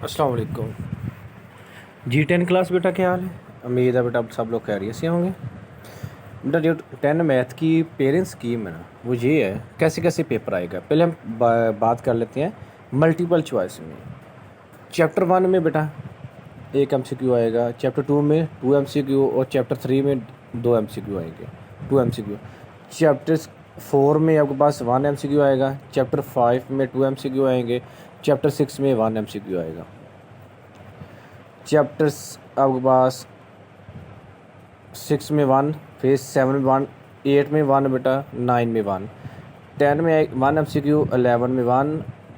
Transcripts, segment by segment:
अस्सलाम वालेकुम जी। 10 क्लास बेटा क्या हाल है। उम्मीद है बेटा आप सब लोग खैरियत से होंगे। बेटा जो 10 मैथ की पेरेंट्स स्कीम है ना, वो ये है कैसे कैसे पेपर आएगा। पहले हम बात कर लेते हैं मल्टीपल चॉइस में। चैप्टर 1 में बेटा एक MCQ आएगा, चैप्टर 2 में 2 MCQ और चैप्टर 3 में 2 MCQ आएंगे, 2 MCQ। चैप्टर 4 में आपके पास 1 MCQ आएगा, चैप्टर 5 में 2 MCQ आएंगे, चैप्टर 6 में 1 MCQ आएगा। चैप्टर्स आपके पास 6 में 1, फिर 7 में 1, 8 में 1 बेटा, 9 में 1, 10 में 1 MCQ, 11 में 1,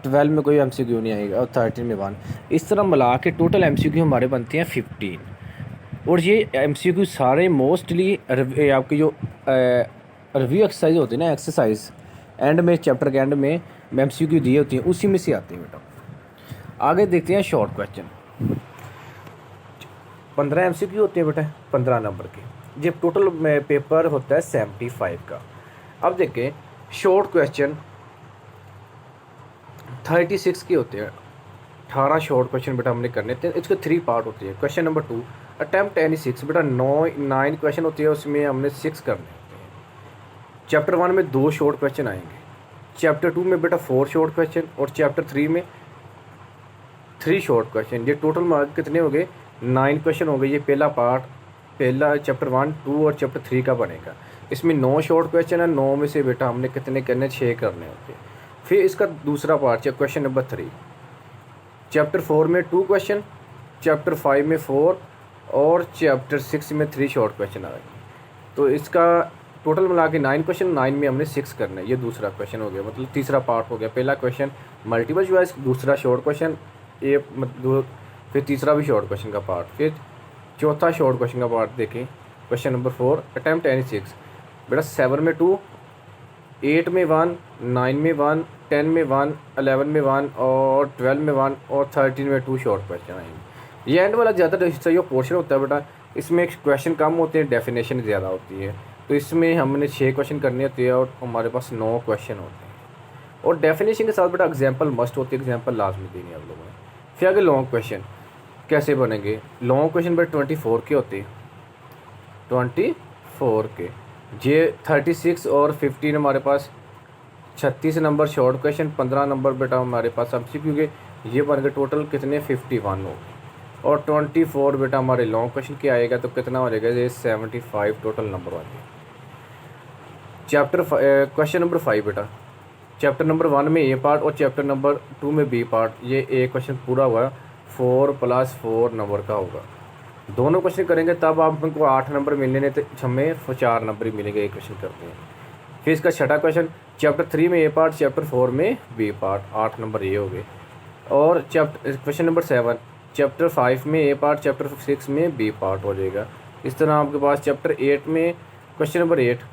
12 में कोई MCQ नहीं आएगा और 13 में 1। इस तरह मिला के टोटल MCQ हमारे बनते हैं 15। और ये MCQ सारे मोस्टली आपकी जो रिव्यू एक्सरसाइज होती है ना, एक्सरसाइज एंड में, चैप्टर के एंड में MCQ दिए होती हैं, उसी में से आते हैं बेटा। आगे देखते हैं शॉर्ट क्वेश्चन। 15 MCQ होते हैं बेटा, 15 नंबर के। ये टोटल में पेपर होता है 75 का। अब देखें शॉर्ट क्वेश्चन 36 के होते हैं। 18 शॉर्ट क्वेश्चन बेटा हमने करने थे। इसके 3 पार्ट होते हैं। क्वेश्चन नंबर 2 अटैम्प्ट एनी 6 बेटा, 9 क्वेश्चन होते हैं, उसमें हमने 6 करने होते हैं। चैप्टर 1 में 2 शॉर्ट क्वेश्चन आएंगे, चैप्टर 2 में बेटा 4 शॉर्ट क्वेश्चन और चैप्टर 3 में 3 शॉर्ट क्वेश्चन। ये टोटल मार्क कितने हो गए? 9 क्वेश्चन हो गए। ये पहला पार्ट, पहला चैप्टर 1, 2 और चैप्टर 3 का बनेगा। इसमें 9 शॉर्ट क्वेश्चन है। 9 में से बेटा हमने कितने करने? 6 करने होते हैं। फिर इसका दूसरा पार्ट क्वेश्चन नंबर 3, चैप्टर 4 में 2 क्वेश्चन, चैप्टर 5 में 4 और चैप्टर 6 में 3 शॉर्ट क्वेश्चन आएंगे। तो इसका टोटल मिला के 9 क्वेश्चन, 9 में हमने 6 करने। ये दूसरा क्वेश्चन हो गया, मतलब तीसरा पार्ट हो गया। पहला क्वेश्चन मल्टीपल चॉइस, दूसरा शॉर्ट क्वेश्चन, ये फिर तीसरा भी शॉर्ट क्वेश्चन का पार्ट, फिर चौथा शॉर्ट क्वेश्चन का पार्ट देखें। क्वेश्चन नंबर 4 अटैम्प्ट एनी 6 बेटा, 7 में 2, 8 में 1, 9 में 1, 10 में 1, 11 में 1 और 12 में 1 और 13 में 2 शॉर्ट क्वेश्चन आएंगे। ये एंड वाला ज़्यादा हिस्सा जो पोर्शन होता है बेटा, इसमें क्वेश्चन कम होते हैं, डेफिनेशन ज़्यादा होती है। तो इसमें हमने 6 क्वेश्चन करने होते हैं और हमारे पास 9 क्वेश्चन होते हैं। और डेफिनेशन के साथ बेटा एग्जाम्पल मस्ट होती है, एग्जाम्पल लाजमी देनी है आप लोगों ने। फिर आगे लॉन्ग क्वेश्चन कैसे बनेंगे। लॉन्ग क्वेश्चन बेटा 24 के होते हैं, 24 के। ये 36 और 15 हमारे पास 36 नंबर शॉर्ट क्वेश्चन, 15 नंबर बेटा हमारे पास MCQ के। ये बन गए टोटल कितने? 51 हो गए। और 24 बेटा हमारे लॉन्ग क्वेश्चन के आएगा तो कितना हो जाएगा? ये 75 टोटल नंबर वाले। चैप्टर क्वेश्चन नंबर 5 बेटा, चैप्टर नंबर 1 में A पार्ट और चैप्टर नंबर 2 में B पार्ट। ये A क्वेश्चन पूरा हुआ 4 + 4 नंबर का होगा। दोनों क्वेश्चन करेंगे तब आपको 8 नंबर मिलने, तो हमें 4 नंबर ही मिलेंगे एक क्वेश्चन करते हैं। फिर इसका छठा क्वेश्चन चैप्टर 3 में A पार्ट, चैप्टर 4 में B पार्ट, 8 नंबर ये हो गए। और क्वेश्चन नंबर 7 चैप्टर 5 में A पार्ट, चैप्टर 6 में B पार्ट हो जाएगा। इस तरह आपके पास चैप्टर 8 में क्वेश्चन नंबर 8,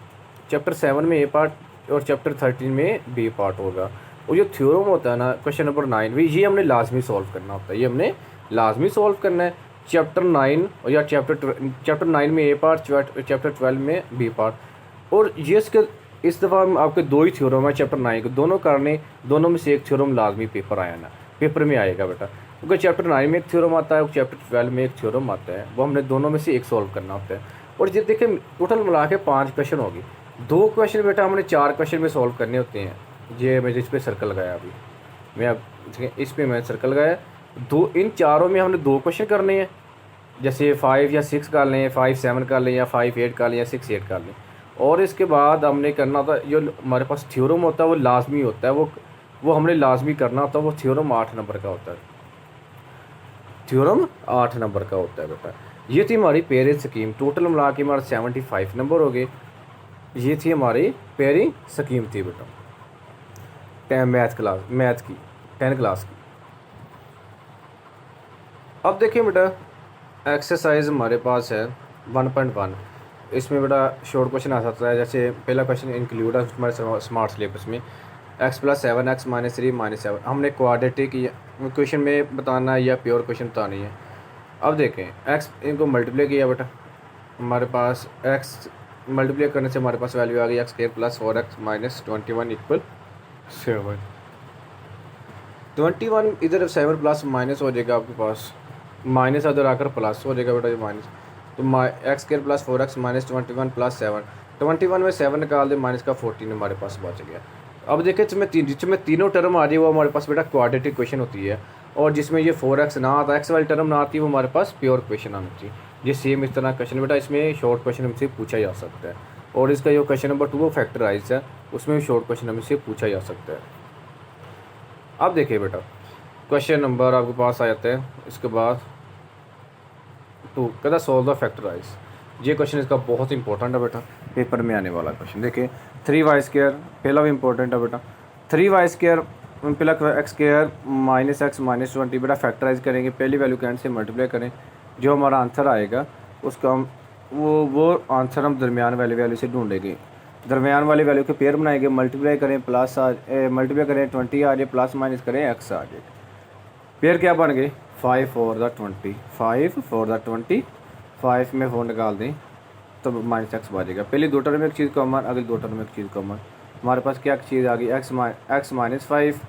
चैप्टर 7 में A पार्ट और चैप्टर 13 में B पार्ट होगा। और जो थ्योरम होता है ना क्वेश्चन नंबर 9 भी, ये हमने लाजमी सॉल्व करना होता है। ये हमने लाजमी सॉल्व करना है। चैप्टर 9 और या चैप्टर 9 में A पार्ट, चैप्टर 12 में B पार्ट। और ये इस दफ़ा आपके 2 ही थ्योरम है चैप्टर 9 के, दोनों करने, दोनों में से एक थ्योरम लाजमी पेपर में आएगा बेटा। क्योंकि चैप्टर 9 में एक थ्योरम आता है और चैप्टर 12 में एक थ्योरम आता है, वो हमने दोनों में से एक सॉल्व करना होता है। और ये देखें टोटल मिला के 5 क्वेश्चन होगी। 2 क्वेश्चन बेटा हमने 4 क्वेश्चन में सॉल्व करने होते हैं। ये मैं जिस पे सर्कल लगाया अभी, मैं अब इस पे मैं सर्कल लगाया। इन चारों में हमने 2 क्वेश्चन करने हैं। जैसे 5 या 6 कर लें, 5 7 कर लें, या 5 8 कर लें, या 6 8 कर लें। और इसके बाद हमने करना होता है, जो हमारे पास थ्योरम होता है वो लाजमी होता है, वो हमने लाजमी करना होता है। वो थ्योरम 8 नंबर का होता है, थ्योरम 8 नंबर का होता है बेटा। ये थी हमारी पेयरिंग स्कीम। टोटल मिला के हमारे 75 नंबर हो गए। ये थी हमारी पेयरिंग स्कीम थी बेटा मैथ की 10 क्लास की। अब देखिए बेटा एक्सरसाइज हमारे पास है 1.1। इसमें बेटा शॉर्ट क्वेश्चन आ सकता है। जैसे पहला क्वेश्चन इंक्लूड है हमारे स्मार्ट सिलेबस में, x + 7 x - 3 - 7। हमने क्वाड्रेटिक क्वेश्चन में बताना है या प्योर क्वेश्चन बतानी है। अब देखें x इनको मल्टीप्लाई किया बेटा, हमारे पास x मल्टीप्लाई करने से हमारे पास वैल्यू आ गई x² + 4x - 21 = 7। 21 इधर 7 प्लस माइनस हो जाएगा आपके पास, माइनस उधर आकर प्लस हो जाएगा बेटा ये माइनस, तो x square plus 4x minus 21 plus 7, 21 में 7 निकाल दे, माइनस का 14 हमारे पास बच गया। अब देखें जिसमें तीनों टर्म आ जाए वो हमारे पास बेटा क्वाड्रेटिक क्वेश्चन होती है, और जिसमें ये 4x ना आता, एक्स वाली टर्म ना आती है, वो हमारे पास प्योर क्वेश्चन आना चाहिए। ये सेम इस तरह क्वेश्चन बेटा इसमें शॉर्ट क्वेश्चन हमसे पूछा जा सकता है, और इसका जो क्वेश्चन नंबर 2 वो फैक्टराइज है, उसमें भी शॉर्ट क्वेश्चन हमसे पूछा जा सकता है। अब देखिए बेटा क्वेश्चन नंबर आपके पास आ जाते हैं, इसके बाद 2 कहता सोल्व द फैक्टराइज। ये क्वेश्चन इसका बहुत इंपॉर्टेंट है बेटा, पेपर में आने वाला क्वेश्चन। देखिए 3y² पहला भी इंपॉर्टेंट है बेटा, 3y² पहला x² माइनस एक्स माइनस 20 बेटा फैक्टराइज करेंगे, पहली वैल्यू कैंड से मल्टीप्लाई करें, जो हमारा आंसर आएगा उसका हम वो आंसर हम दरमियान वाली वैल्यू से ढूंढेंगे, दरमियान वाली वैल्यू के पेयर बनाएंगे, मल्टीप्लाई करें प्लस मल्टीप्लाई करें 20 आ जाए, प्लस माइनस करें x आ जाए, पेयर क्या बन गए 5 4 द 20, 5 4 द 20, 5 में 4 निकाल दें तो माइनस एक्स बचेगा। पहले दो टर्म में एक चीज़ कॉमन, अगली दो टर्म में एक चीज़ कॉमन, हमारे पास क्या चीज़ आ गई एक्स माइनस 5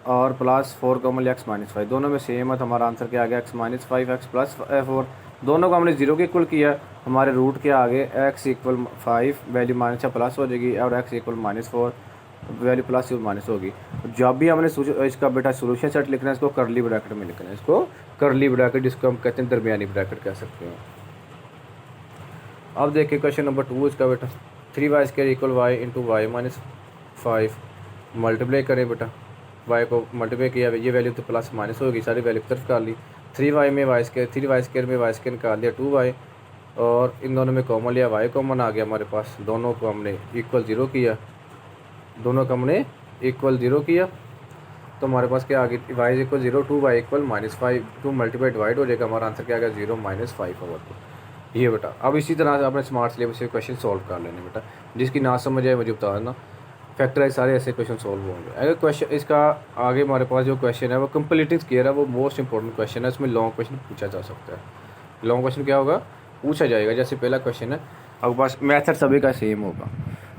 और प्लस 4 कॉमन एक्स माइनस 5, दोनों में सेम है, तो हमारा आंसर क्या आ गया एक्स माइनस 5 एक्स प्लस 4, दोनों को हमने 0 के इक्वल किया, हमारे रूट के आगे एक्स इक्वल 5 वैल्यू माइनस से प्लस हो जाएगी, और x equal minus 4 value plus या माइनस होगी। जब भी हमने इसका बेटा सोल्यूशन सेट लिखना है, इसको करली ब्रैकेट में लिखना है, इसको करली ब्रैकेट जिसको हम कहते हैं दरमियानी ब्रैकेट कह सकते हैं। अब देखिए क्वेश्चन नंबर 2 इसका बेटा 3y² equal y into y minus 5, multiply करें बेटा, y को मल्टीप्लाई किया, ये वैल्यू तो प्लस माइनस होगी, सारी वैल्यू तरफ कर ली, 3y में y² 3y² में y² निकाल लिया 2y, और इन दोनों में कॉमन लिया, y कॉमन आ गया हमारे पास, दोनों को हमने इक्वल 0 किया, दोनों का हमने इक्वल 0 किया, तो हमारे पास क्या आ गया y equal 0 2y equal minus 5, 2 multiply divide हो जाएगा, हमारा आंसर क्या आ गया 0 माइनस 5 ओवर 2। ये बेटा अब इसी तरह से आपने स्मार्ट सिलेबस से क्वेश्चन सॉल्व कर लेने बेटा, जिसकी ना समझ आए मुझे बता देना, फैक्टराइज सारे ऐसे क्वेश्चन सॉल्व होंगे। अगर क्वेश्चन इसका आगे हमारे पास जो क्वेश्चन है वो कंप्लीटिंग स्क्वायर है, वो मोस्ट इंपॉर्टेंट क्वेश्चन है, इसमें लॉन्ग क्वेश्चन पूछा जा सकता है। लॉन्ग क्वेश्चन क्या होगा पूछा जाएगा, जैसे पहला क्वेश्चन है आपके पास, मैथड सभी का सेम होगा,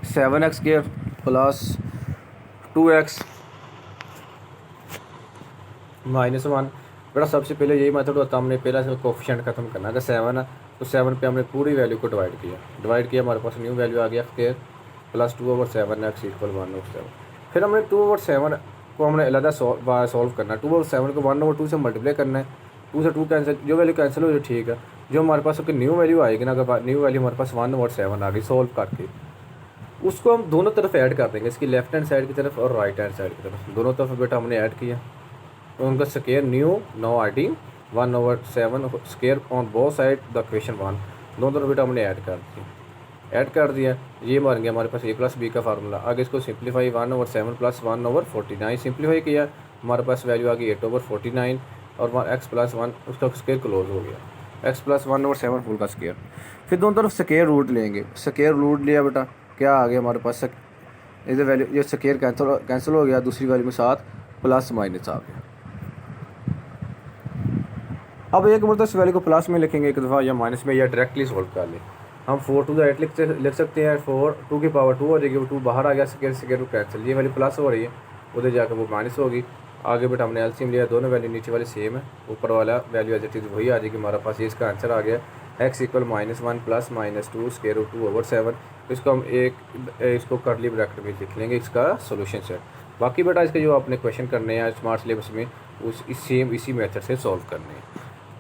7x² प्लस 2x माइनस 1 बेटा, सबसे पहले यही मेथड होता है, हमने पहला से कोफिशिएंट खत्म करना है, अगर 7 है तो 7 पे हमने पूरी वैल्यू को डिवाइड किया, हमारे पास न्यू वैल्यू आ गया स्क्वायर प्लस 2/7 एक्स इक्वल 1/7, फिर हमने 2/7 को हमने अलग सॉल्व करना है, 2/7 को 1/2 से मल्टीप्लाई करना है, 2 से 2 कैंसिल, जो वैल्यू कैंसिल हो जाए ठीक है, जो हमारे पास न्यू वैल्यू आएगी ना, अगर न्यू वैल्यू हमारे पास 1/7 आ गई सॉल्व करके, उसको हम दोनों तरफ ऐड कर देंगे, इसकी लेफ्ट हैंड साइड की तरफ और राइट हैंड साइड की तरफ, दोनों तरफ बेटा हमने ऐड किया, तो उनका square new no adding 1/7 square on both side the question 1, दोनों तरफ बेटा हमने ऐड कर दिया, ये बन गया हमारे पास a प्लस बी का फार्मूला। आगे इसको सिंप्लीफाई 1/7 प्लस 1/49 सिंप्लीफाई किया, हमारे पास वैल्यू आ गई 8/49, और x प्लस 1 उसका स्क्वायर क्लोज हो गया, x प्लस 1/7 फुल का स्क्वायर, फिर दोनों तरफ स्क्वायर रूट लेंगे, स्क्वायर रूट लिया बेटा, क्या आ गया हमारे पास इधर वैल्यू, ये स्क्वायर कैंसिल हो गया, दूसरी वैल्यू में साथ प्लस माइनस आ गया। अब एक मतलब इस वैल्यू को प्लस में लिखेंगे एक दफ़ा या माइनस में, या डायरेक्टली सॉल्व कर लें, हम 4 to the 8 लिख सकते हैं, 4 2 की पावर 2 हो जाएगी, वो 2 बाहर आ गया, स्क्वायर रूट कैंसिल, ये वैल्यू प्लस हो रही है, उधर जाकर वो माइनस होगी। आगे बेटा हमने एलसीएम लिया, दोनों वैल्यू नीचे वाली सेम है, ऊपर वाला वैल्यू एज इट इज़ वही आ जाएगी, हमारे पास ये इसका आंसर आ गया x equal -1 plus -2 square root 2/7, इसको हम इसको करली ब्रैकेट में लिख लेंगे, इसका सोल्यूशन सेट। बाकी बेटा इसके जो आपने क्वेश्चन करने हैं स्मार्ट सिलेबस में इसी मेथड से सॉल्व करने हैं।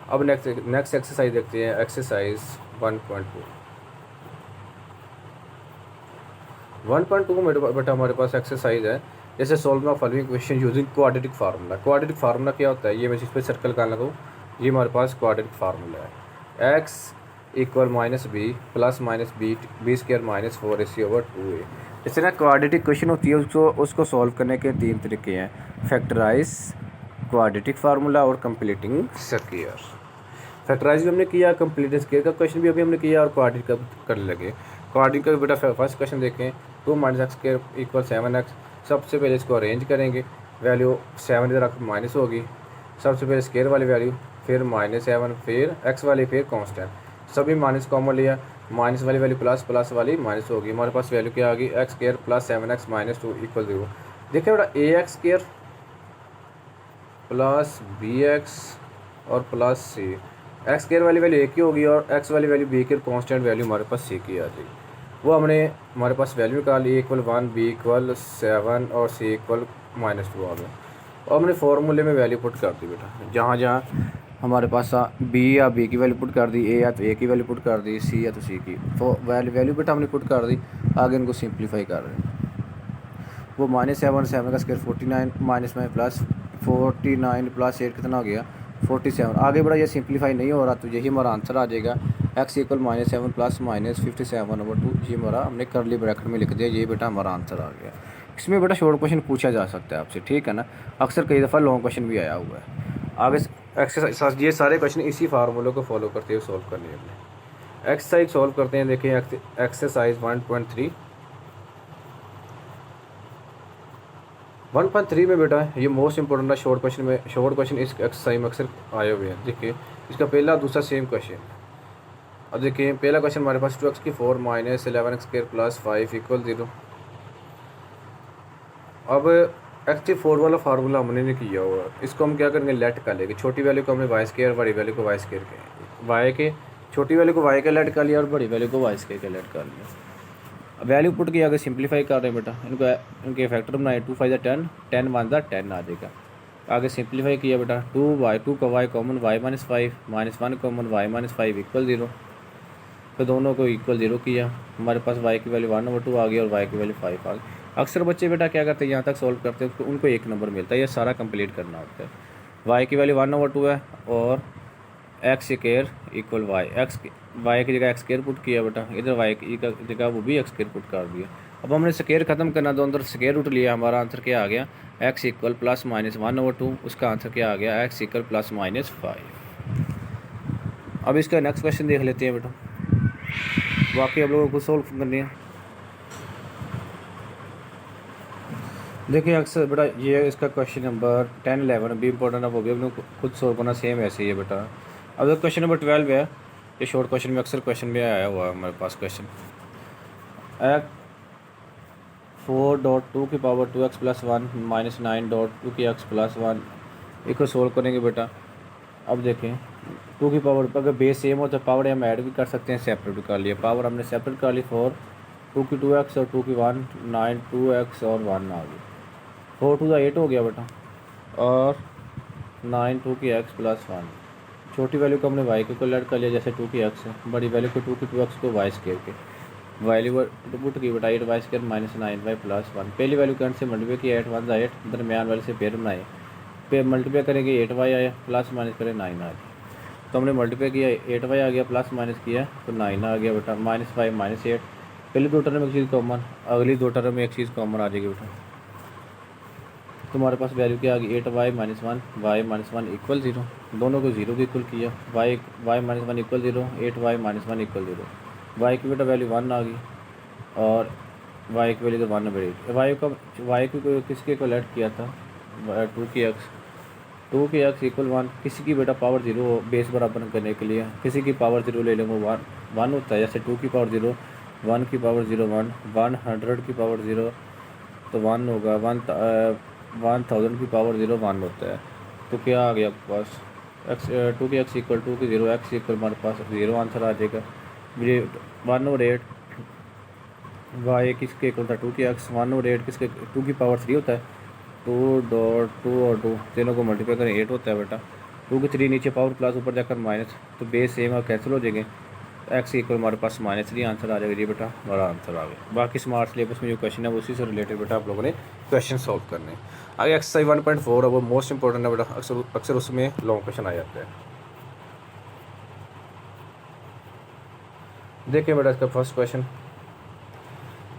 अब नेक्स्ट एक्सरसाइज देखते हैं, एक्सरसाइज 1.2 में बेटा हमारे पास एक्सरसाइज है, जैसे solve the following question using quadratic formula. Quadratic formula क्या होता है, ये मैं इस पर सर्कल कर लगाऊँ, ये हमारे पास क्वाड्रेटिक फार्मूला है, x equal -b plus -b square -4ac/2a। जैसे ना क्वाड्रेटिक क्वेश्चन होती है उसको सॉल्व करने के 3 तरीके हैं, फैक्टराइज, क्वाड्रेटिक फार्मूला और कंप्लीटिंग स्क्वायर। फैक्टराइज भी हमने किया, कंप्लीटिंग स्क्वायर का क्वेश्चन भी अभी हमने किया, और क्वाड्रेटिक का करने लगे। क्वाड्रेटिक का बेटा फर्स्ट क्वेश्चन देखें, 2 - x² इक्वल 7x, सबसे पहले इसको अरेंज करेंगे, वैल्यू 7 इधर आकर माइनस होगी, सबसे पहले स्क्वायर वाली वैल्यू, फिर -7, फिर x वाली, फिर कांस्टेंट, सभी माइनस कॉमन लिया, माइनस वाली वैल्यू प्लस वाली माइनस होगी, हमारे पास वैल्यू क्या आ गई x² प्लस 7x -2 इक्वल 0। देखिए बेटा ax² प्लस बी एक्स और प्लस सी। एक्स स्क्वायर वाली वैल्यू ए की होगी और एक्स वाली वैल्यू बी की, कांस्टेंट वैल्यू हमारे पास सी की आ जाएगी। वो हमने हमारे पास वैल्यू निकाली, ए इक्वल 1, बी इक्वल 7 और सी इक्वल -2 आ गया। और हमने फार्मूले में वैल्यू पुट कर दी बेटा, जहाँ जहाँ हमारे पास बी या बी की वैल्यू पुट कर दी, ए या तो ए की वैल्यू पुट कर दी, सी या तो सी की, तो वैल्यू बेटा हमने पुट कर दी। आगे इनको सिंप्लीफाई कर रहे हैं। वो -7, 7 का स्क्वायर 49, माइनस में प्लस 49 प्लस 8 कितना हो गया 47। आगे बड़ा ये सिंप्लीफाई नहीं हो रहा, तो यही हमारा आंसर आ जाएगा। एक्स इक्वल -7 प्लस -57/2, ये हमारा हमने करली ब्रैकेट में लिख दिया। ये बेटा हमारा आंसर आ गया। इसमें बेटा शॉर्ट क्वेश्चन पूछा जा सकता है आपसे, ठीक है ना। अक्सर कई दफ़ा लॉन्ग क्वेश्चन भी आया हुआ है। आगे एक्सरसाइज, ये सारे क्वेश्चन इसी फार्मूले को फॉलो करते हुए सॉल्व करने हैं। एक्सरसाइज सॉल्व करते हैं। देखिए एक्सरसाइज 1.3 1.3 में बेटा ये मोस्ट इंपॉर्टेंट है शॉर्ट क्वेश्चन में। शॉर्ट क्वेश्चन इस एक्सरसाइज में अक्सर आए हुए हैं। देखिए इसका पहला दूसरा सेम क्वेश्चन। अब देखिए पहला क्वेश्चन हमारे पास 2x की 4 माइनस 11x² प्लस 5 इक्वल 0। अब x की 4 वाला फार्मूला हमने नहीं किया हुआ, इसको हम क्या करेंगे, लेट कर लेंगे। छोटी वैल्यू को हमने y², बड़ी वैल्यू को y² के, y के छोटी वैल्यू को y का लेट कर लिया और बड़ी वैल्यू को y² का लेट कर लिया। वैल्यू पुट किया, आगे सिंप्लीफाई कर रहे हैं बेटा। इनके फैक्टर बनाए, 2 5 10, 10 1 10 आ जाएगा। आगे सिंप्लीफाई किया बेटा, 2 का y common, y -5 -1 common, y -5 equal 0। तो दोनों को इक्वल 0 किया, हमारे पास y की वैल्यू 1/2 आ गई और y की वैल्यू 5 आ गई। अक्सर बच्चे बेटा क्या करते हैं, यहाँ तक सॉल्व करते हैं उनको 1 नंबर मिलता है। ये सारा कंप्लीट करना होता है। y की वैल्यू 1/2 है और x² इक्वल y की जगह x² पुट किया बेटा, इधर y की जगह वो भी x² पुट कर दिया। अब हमने स्क्वायर ख़त्म करना, दोनों तरफ स्क्वायर रूट लिया। हमारा आंसर क्या आ गया, x इक्वल +-1/2। उसका आंसर क्या आ गया, x इक्वल +-5। अब इसका नेक्स्ट क्वेश्चन देख लेते हैं बेटा, बाकी आप लोगों को सोल्व करनी है। देखिए अक्सर बेटा ये इसका क्वेश्चन नंबर 10 11 भी इंपॉर्टेंट है, वो भी हम लोग खुद सोल्व करना सेम ऐसे ही है बेटा। अब क्वेश्चन नंबर 12 है, ये शॉर्ट क्वेश्चन में अक्सर क्वेश्चन में आया हुआ है हमारे पास क्वेश्चन। 4.2 की पावर 2x + 1 -9.2 की x + 1 इसको सोल्व करेंगे बेटा। अब देखें 2 की पावर अगर बेस सेम हो तो पावर हम ऐड भी कर सकते हैं, सेपरेट भी कर लिया। पावर हमने सेपरेट कर ली, 4 2 की 2x और 2 की 1 9 2x और 1 आ गई। 4 2 8 हो गया बेटा और 9 2 की x + 1। छोटी वैल्यू को हमने y को लेट कर लिया, जैसे 2 की x है। बड़ी वैल्यू को 2 की 2x को y² के वैल्यू पुट की बेटा, 8y² -9y + 1। पहली वैल्यू करंट से मल्टीप्लाई किया, 8 1 8, दरमियान वाले से पेयर बनाए, पे मल्टीप्लाई करेंगे 8y आया, प्लस माइनस करें 9 आ गया। तो हमने मल्टीप्लाई किया, 8y आ गया, प्लस माइनस किया तो 9 आ गया बेटा। -5 -8, पहली दो टर्म में एक चीज़ कॉमन, अगली दो टर्म में एक चीज़ कॉमन आ जाएगी बेटा। तो हमारे पास वैल्यू क्या आ गई, 8y - 1 y - 1 इक्वल 0। दोनों को 0 के इक्वल किया, y - 1 equal 0, 8y - 1 equal 0। y की बेटा वैल्यू 1 आ गई और y की वैल्यू तो 1/8। y को किसके को लेट किया था, 2 की x इक्वल 1। किसी की बेटा पावर 0 बेस बराबर करने के लिए किसी की पावर 0 ले लेंगे, 1 होता है। जैसे 2 की पावर 0, 1 की पावर 0 1, 100 की पावर 0 तो 1 होगा, 1000 की पावर 0 1 होता है। तो क्या आ गया आपके पास, x 2 की x इक्वल 2 की 0, x इक्वल हमारे पास 0 आंसर आ जाएगा। 1/8 y किसके इक्वल था, 2 की x, 1/8 किसके 2 की पावर 3 होता है। 2.2 और 2 तीनों को मल्टीप्लाई करें 8 होता है बेटा। 2 की 3 नीचे पावर प्लस ऊपर जाकर माइनस, तो बेस सेम और कैंसिल हो जाएंगे। एक्स इक्वल हमारे पास -3 आंसर आ जाएगा। ये बेटा हमारा आंसर आ गया। बाकी स्मार्ट सिलेबस में जो क्वेश्चन है उसी से रिलेटेड बेटा आप लोगों ने क्वेश्चन सॉल्व करने हैं। आगे एक्सरसाइज 1.4 है, वो मोस्ट इंपॉर्टेंट है बेटा, अक्सर उसमें लॉन्ग क्वेश्चन आ जाते हैं। देखिए बेटा इसका फर्स्ट क्वेश्चन,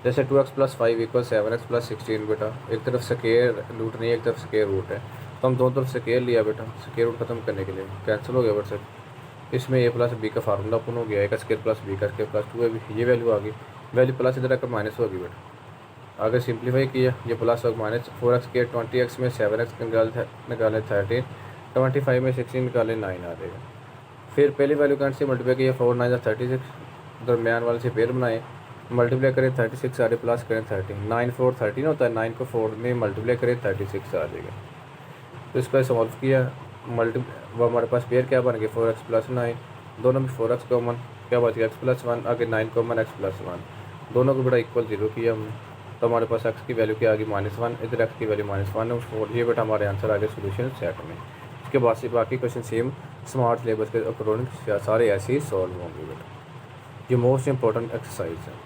जैसे 2x + 5 इक्वल 7x + 16 बेटा। एक तरफ स्क्वायर रूट नहीं है, एक तरफ स्क्वायर रूट है, तो हम दोनों तरफ स्क्वायर लिया बेटा। स्क्वायर रूट खत्म करने के लिए कैंसिल हो गया बेटा। इसमें a + b का फार्मूला ओपन हो गया, a² + b² + 2 है, ये वैल्यू आ गई। वैल्यू प्लस इधर आकर माइनस होगी बेटा। आगे सिंप्लीफाई किया, ये प्लस और माइनस, 4x² 20x में 7x निकाले 13, 25 में 16 निकाले 9 आ जाएगा। फिर पहली वैल्यू करंट से मल्टीप्लाई किया, 4 9 36, दरमियान वाले से पेयर बनाए, मल्टीप्लाई करें 36 आ रहे, प्लस करें 13, 9 4 13 होता है, 9 को 4 में मल्टीप्लाई करें 36 आ जाएगा। तो इसका सॉल्व किया, मल्टी वो हमारे पास पेयर क्या बन गया 4x प्लस 9, दोनों में 4x कॉमन, क्या बच गया x प्लस 1, आगे 9 कॉमन x प्लस 1, दोनों को बेटा इक्वल 0 किया हमने, तो हमारे पास x की वैल्यू क्या आ गई -1, इधर x की वैल्यू -1 है, 4। ये बेटा हमारे आंसर आ गए सोल्यूशन सेट में। इसके बाद से बाकी क्वेश्चन सेम स्मार्ट सिलेबस के अकॉर्डिंग सारे ऐसे ही सॉल्व होंगे बेटा। ये मोस्ट इंपॉर्टेंट एक्सरसाइज है।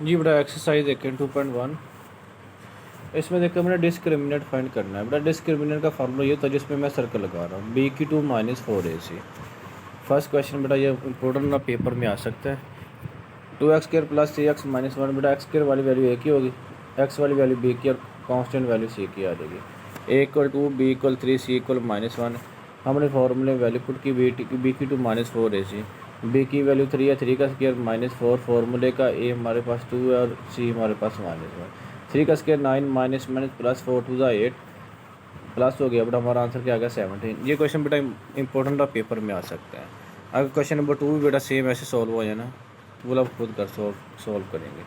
जी बेटा एक्सरसाइज देखें 2.1। इसमें देखकर मैंने डिस्क्रिमिनेंट फाइंड करना है बेटा। डिस्क्रिमिनेंट का फार्मूला ये था जिसमें मैं सर्कल लगा रहा हूँ, b की 2 - 4ac। फर्स्ट क्वेश्चन बेटा ये इंपॉर्टेंट ना पेपर में आ सकता है। 2x² + 3x - 1 बेटा x² वाली वैल्यू एक ही होगी, x वाली वैल्यू b की और कांस्टेंट वैल्यू c की आ जाएगी। a = 2, b = 3, c = -1। हमने फार्मूले वैल्यू पुट की b की 2 - 4ac, b की वैल्यू 3 है, 3 का स्क्वायर -4, फार्मूले का a हमारे पास 2 है और c हमारे पास -1। 3 का स्क्वायर 9 -+4 2 = 8 प्लस हो गया बेटा, हमारा आंसर क्या आ गया 17। ये क्वेश्चन बेटा इंपॉर्टेंट ऑफ पेपर में आ सकता है। अगर क्वेश्चन नंबर 2 भी बेटा सेम ऐसे सॉल्व हो जाए ना, तो वो आप खुद कर सॉल्व करेंगे।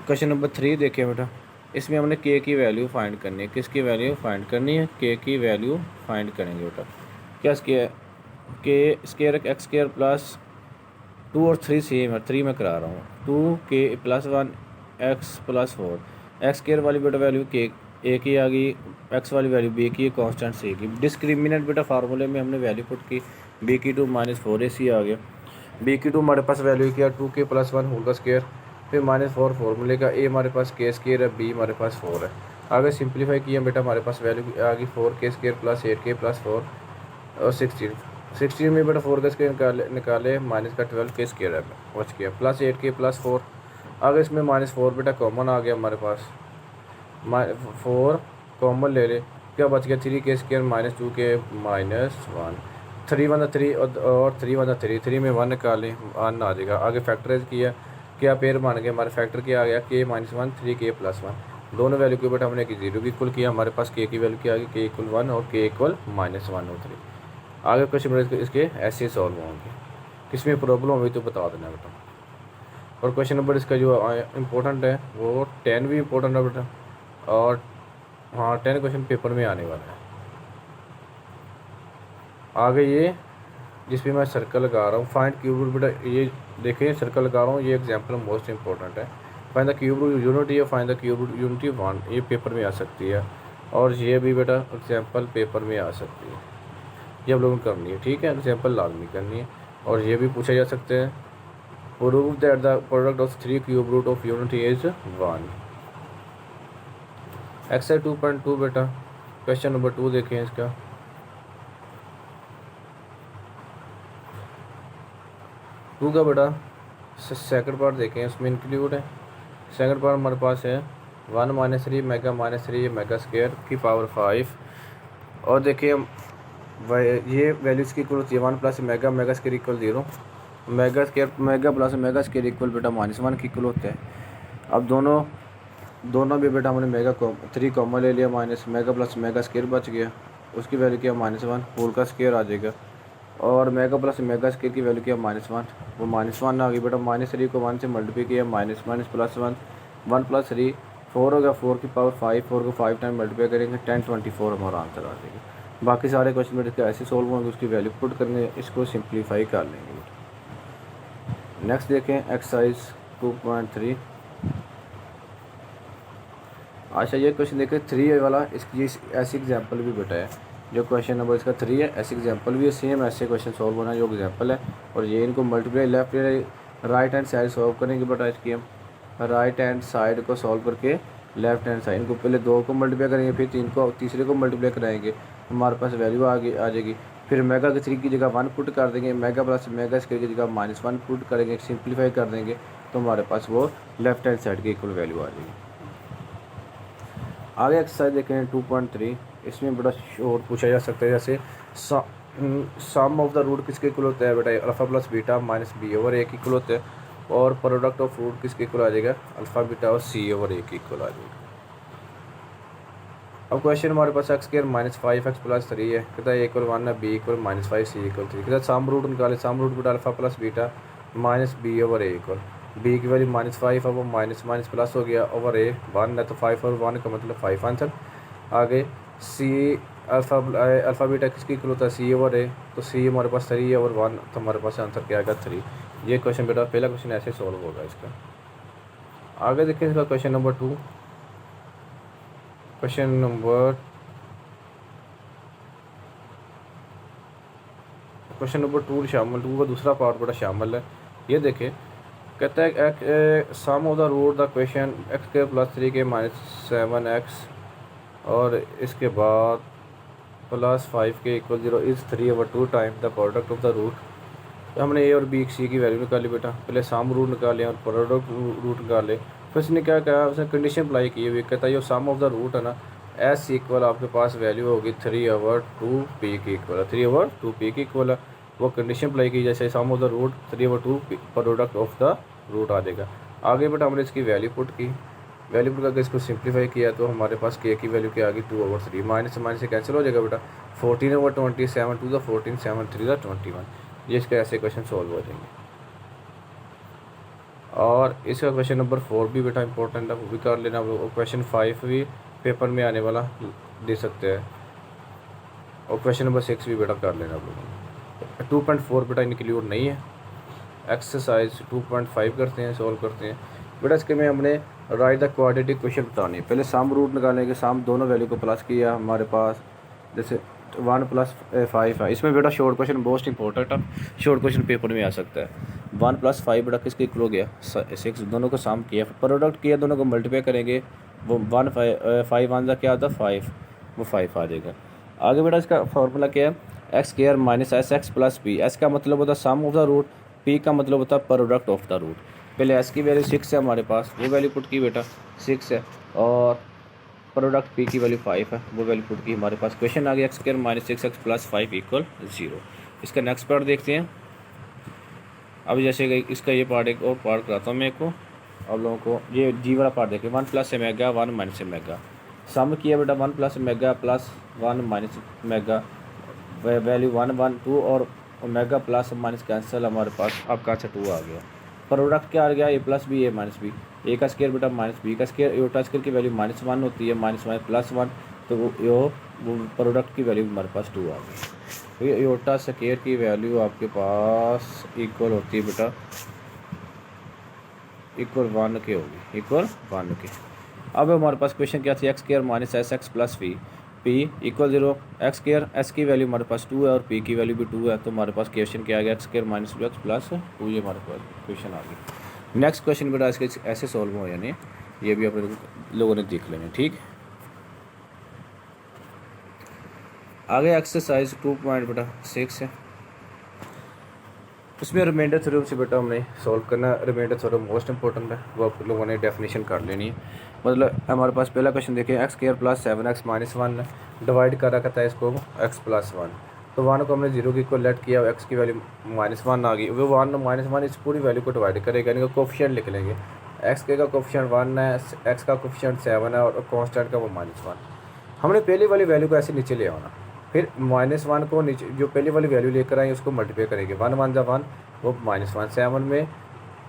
क्वेश्चन नंबर 3 देखें बेटा, इसमें हमने k की वैल्यू फाइंड करनी है। किसकी वैल्यू फाइंड करनी है? k की वैल्यू फाइंड करेंगे बेटा। क्या k स्क्वायर x² + 2 और 3 सेम है, 3 मैं करा रहा हूँ, 2k + 1 x + 4। x² वाली बेटा वैल्यू k a की आ गई, x वाली वैल्यू b की, कांस्टेंट c की। डिस्क्रिमिनेंट बेटा फार्मूले में हमने वैल्यू पुट की, b की 2 - 4ac आ गया। b की 2 हमारे पास वैल्यू किया 2k + 1 होल का स्क्वायर, फिर -4 फार्मूले का, a हमारे पास k² है, b हमारे पास 4 है। आगे सिंप्लीफाई किया बेटा, हमारे पास वैल्यू आ गई 4k² + 8k + 4 और 16 में बेटा 4 का स्क्वायर निकाले -12k² है बच गया, + 8k + 4। आगे इसमें -4 बेटा कॉमन आ गया हमारे पास, 4 कॉमन ले ले, क्या बच गया 3k² - 2k - 1, 3 × 3 और 3 × 3, 3 में 1 निकालें 1 आ जाएगा। आगे फैक्टराइज किया, क्या पेयर बन गया हमारे फैक्टर क्या आ गया k - 1 3k + 1, दोनों वैल्यू को बेटा हमने 0 की इक्वल किया, हमारे पास k की वैल्यू क्या आ गई k = 1 और k = -1 और 3। आगे क्वेश्चन इसके ऐसे सॉल्व होंगे, किसमें प्रॉब्लम हुई तो बता देना बेटा। और क्वेश्चन नंबर इसका जो इम्पोर्टेंट है वो 10 भी इम्पोर्टेंट है बेटा, और हाँ 10 क्वेश्चन पेपर में आने वाला है। आगे ये जिसमें मैं सर्कल लगा रहा हूँ, फाइंड क्यूब रूट बेटा, ये देखें सर्कल लगा रहा हूँ, ये एग्जांपल मोस्ट इंपॉर्टेंट है। Find the cube root unity या find the cube root unity 1, ये पेपर में आ सकती है, और ये भी बेटा एग्जांपल पेपर में आ सकती है, ये आप लोगों को करनी है, ठीक है, एग्जांपल लाजमी करनी है। और ये भी पूछा जा सकते हैं, prove that the product of 3 cube root of unity is 1। Exercise 2.2 बेटा, क्वेश्चन नंबर 2 देखें इसका। टू का बेटा सेकंड पार्ट देखें, उसमें इंक्लूड है। सेकंड पार्ट हमारे पास है 1 - 3 मेगा - 3 मेगा स्क्वायर की पावर 5, और देखिए ये वैल्यूज की इक्वल होती है 1 + mega mega square equal 0, mega + mega square equal बेटा -1 की इक्वल होता है। अब दोनों भी बेटा हमने 3 कॉमन ले लिया, मेगा + मेगा स्क्वायर बच गया, उसकी वैल्यू क्या -1 होल का स्क्वायर आ जाएगा, और मेगा + मेगा स्क्वायर की वैल्यू क्या -1, वो -1 आ गई बेटा। -3 को 1 से मल्टीप्लाई किया, -1 + 1 1 + 3 4 होगा, 4 की पावर 5, 4 को 5 टाइम मल्टीप्लाई करेंगे 1024 हमारा आंसर आ जाएगा। बाकी सारे क्वेश्चन बेटा ऐसे सॉल्व होंगे, उसकी वैल्यू पुट करने, इसको सिंप्लीफाई कर लेंगे। नेक्स्ट देखें एक्सरसाइज 2.3। अच्छा ये क्वेश्चन देखें 3 वाला, इसकी ऐसी एग्जांपल भी बेटा है, जो क्वेश्चन नंबर इसका 3 है, ऐसी एग्जांपल भी है, सेम ऐसे क्वेश्चन सॉल्व होना है जो एग्जांपल है। और ये इनको multiply left right hand side solve करेंगे बेटा। इसकी हम राइट हैंड साइड को सॉल्व करके लेफ्ट हैंड साइड, इनको पहले 2 को मल्टीप्लाई करेंगे, फिर 3 को, तीसरे को मल्टीप्लाई कराएंगे, हमारे पास वैल्यू आ जाएगी। फिर मेगा के 3 की जगह 1 पुट कर देंगे, मेगा + मेगा स्क्वायर की जगह -1 पुट करेंगे, सिंप्लीफाई कर देंगे, तो हमारे पास वो लेफ्ट हैंड साइड की इक्वल वैल्यू आ जाएगी। आगे एक्सरसाइज देखें 2.3। इसमें बड़ा शॉर्ट पूछा जा सकता है, जैसे सम ऑफ द रूट किसके इक्वल होता है बेटा, अल्फ़ा + बीटा - b/a की इक्वल होता है, और प्रोडक्ट ऑफ रूट किसके इक्वल आ जाएगा, अल्फ़ा बीटा और c/a की इक्वल आ जाएगा। अब क्वेश्चन हमारे पास एक्स स्क्वायर माइनस 5x+3 है, कहता है A=1 है, B=-5, C=3, कहता है सम रूट निकाले, सम रूट बेटा alpha plus beta minus B over A equal B की वैल्यू -5 है, वो माइनस माइनस प्लस हो गया ओवर ए 1 है, तो 5 और 1 का मतलब 5 आंसर। आगे सी अल्फ़ा बीटा किसकी इक्वल होता है, सी ओवर ए, तो सी हमारे पास 3 है और 1, तो हमारे पास आंसर क्या आएगा 3। ये क्वेश्चन बेटा पहला क्वेश्चन ऐसे सॉल्व होगा इसका। आगे देखिए इसका क्वेश्चन नंबर 2। क्वेश्चन नंबर 2 शामिल, 2 का दूसरा पार्ट बड़ा शामिल है। ये देखें, कहता है sum of the root the question x² + 3 के -7x और इसके बाद +5 के equal 0 is 3/2 time the product of the root. हमने ए और बी सी की वैल्यू निकाली बेटा, पहले सम रूट निकाले और प्रोडक्ट रूट निकाले। फिर उसने क्या कहा, उसने कंडीशन अप्लाई की हुई, कहता है ये सम ऑफ द रूट है ना, एस इक्वल आपके पास वैल्यू होगी 3/2p की इक्वल है, 3/2p की इक्वल है। वो कंडीशन अप्लाई की, जैसे sum of the root 3/2 product of the root आ जाएगा। आगे बेटा हमने इसकी वैल्यू पुट की, वैल्यू पुट करके इसको सिंप्लीफाई किया तो हमारे पास के की वैल्यू क्या आ गई 2/3, माइनस से माइनस से कैंसिल हो जाएगा बेटा, 14/20, 7 2 14, 7 3 21। ये इसके ऐसे क्वेश्चन सॉल्व हो जाएंगे। और इसका क्वेश्चन नंबर 4 भी बेटा इंपॉर्टेंट है, वो भी कर लेना। वो क्वेश्चन 5 भी पेपर में आने वाला दे सकते हैं, और क्वेश्चन नंबर 6 भी बेटा कर लेना आप लोगों। 2.4 बेटा इंक्लूड नहीं है। एक्सरसाइज 2.5 करते हैं, सॉल्व करते हैं बेटा। इसके में हमने राइट द क्वाड्रेटिक क्वेश्चन बतानी है। पहले सम रूट निकालेंगे, सम दोनों वैल्यू को प्लस किया, हमारे पास जैसे 1 + 5 है। इसमें बेटा शॉर्ट क्वेश्चन मोस्ट इंपॉर्टेंट है, शॉर्ट क्वेश्चन पेपर में आ सकता है। 1 + 5 बेटा किसके इक्वल हो गया 6, दोनों को सम किया, प्रोडक्ट किया, दोनों को मल्टीप्लाई करेंगे, वो 1 5 1 क्या आता है 5, वो 5 आ जाएगा। आगे बेटा इसका फार्मूला क्या है, x² - sx + p। s का मतलब होता है sum of the root, p का मतलब होता है प्रोडक्ट ऑफ द रूट। पहले s की वैल्यू 6 है हमारे पास, वो वैल्यू पुट की बेटा 6 है, और प्रोडक्ट p की वैल्यू 5 है, वो वैल्यू पुट की। हमारे पास क्वेश्चन आ गया x² - 6x + 5 = 0। इसका नेक्स्ट पार्ट देखते हैं। अब जैसे इसका ये पार्ट एक और पार्ट कराता हूँ मैं को आप लोगों को। ये जी वाला पार्ट देखिए, 1 + ओमेगा 1 - ओमेगा, सम किया बेटा 1 + ओमेगा + 1 - ओमेगा, वैल्यू 1 1 2 और ओमेगा प्लस माइनस कैंसिल, हमारे पास आपका आंसर 2 आ गया। प्रोडक्ट क्या आ गया a + b a - b, a का स्क्वायर बेटा -b का स्क्वायर, एटा स्क्वायर की वैल्यू -1 होती है, -1 + 1, तो वो प्रोडक्ट की वैल्यू हमारे पास 2 आ गई। तो ये एटा स्क्वायर की वैल्यू आपके पास इक्वल होती है बेटा इक्वल 1 के होगी, इक्वल 1 के। अब हमारे पास क्वेश्चन क्या थी, x² - sx + v, p = 0, x² s की वैल्यू हमारे पास 2 है और p की वैल्यू भी 2 है, तो हमारे पास क्वेश्चन क्या आ गया x² - 2x + 2, ये हमारे पास क्वेश्चन आ गई। नेक्स्ट क्वेश्चन बेटा इसके ऐसे सॉल्व हो जाने, ये भी आप लोगों ने देख लेना, ठीक। आगे एक्सरसाइज 2.6 है, उसमें रिमाइंडर थ्योरम से बेटा हमने सॉल्व करना है। रिमाइंडर थ्योरम मोस्ट इंपॉर्टेंट है, वो आप लोगों ने डेफिनेशन कर लेनी है। मतलब हमारे पास पहला क्वेश्चन देखें, x² + 7x - 1 डिवाइड कर रखा था इसको x + 1, तो 1 को हमने 0 के इक्वल लेट किया, x की वैल्यू -1 आ गई, वो 1 -1 इस पूरी वैल्यू को डिवाइड करेगा, यानी कि कोफिशिएंट लिख लेंगे। x के का कोफिशिएंट 1 है, x का कोफिशिएंट 7 है और कांस्टेंट का वो -1। हमने पहली वाली वैल्यू को ऐसे नीचे ले आना, फिर -1 को नीचे जो पहली वाली वैल्यू लेकर आए उसको मल्टीप्लाई करेंगे, 1 1 = 1, वो -1, 7 में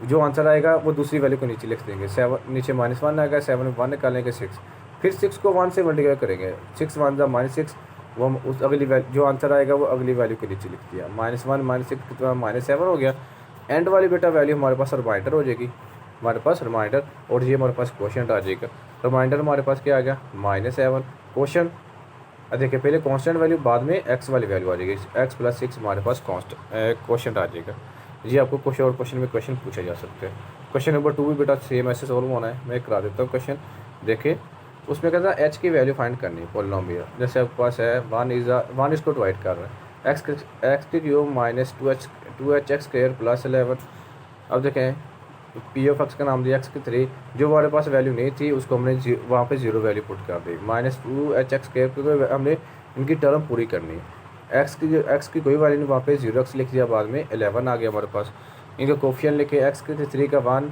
जो आंसर आएगा वो दूसरी वैल्यू को नीचे लिख देंगे, 7 नीचे -1 आएगा, 7 में 1 निकालेंगे 6, फिर 6 को 1 से मल्टीप्लाई करेंगे, 6 1 = -6, वो हम उस अगली वैल्यू जो आंसर आएगा वो अगली वैल्यू के नीचे लिख दिया, -1 -6 कितना -7 हो गया। एंड वाली बेटा वैल्यू हमारे पास रिमाइंडर हो जाएगी, हमारे पास रिमाइंडर, और ये हमारे पास क्वेश्चन आ जाएगा। रिमाइंडर हमारे पास क्या आ गया -7, क्वेश्चन देखिए पहले कांस्टेंट वैल्यू, बाद में x वाली वैल्यू आ जाएगी, x + 6 हमारे पास क्वेश्चन आ जाएगा। जी आपको कुछ और क्वेश्चन में क्वेश्चन पूछा जा सकते हैं। क्वेश्चन नंबर 2 भी बेटा सेम ऐसे सॉल्व होना है, मैं करा देता हूँ क्वेश्चन। देखिए उसमें कहता है h की वैल्यू फाइंड करनी है पॉलिनोमियल, जैसे आपके पास है 1 इसको डिवाइड कर रहा है, x³ - 2hx² + 11। अब देखें p(x) का नाम दिया x3, जो हमारे पास वैल्यू नहीं थी उसको हमने वहाँ पे 0 वैल्यू पुट कर दी, -2hx² क्योंकि हमने इनकी टर्म पूरी करनी है। x की कोई वैल्यू नहीं, वहाँ पे 0x लिख दिया, बाद में 11 आ गया हमारे पास। इनका कोफिशिएंट लिखे, x3 का 1,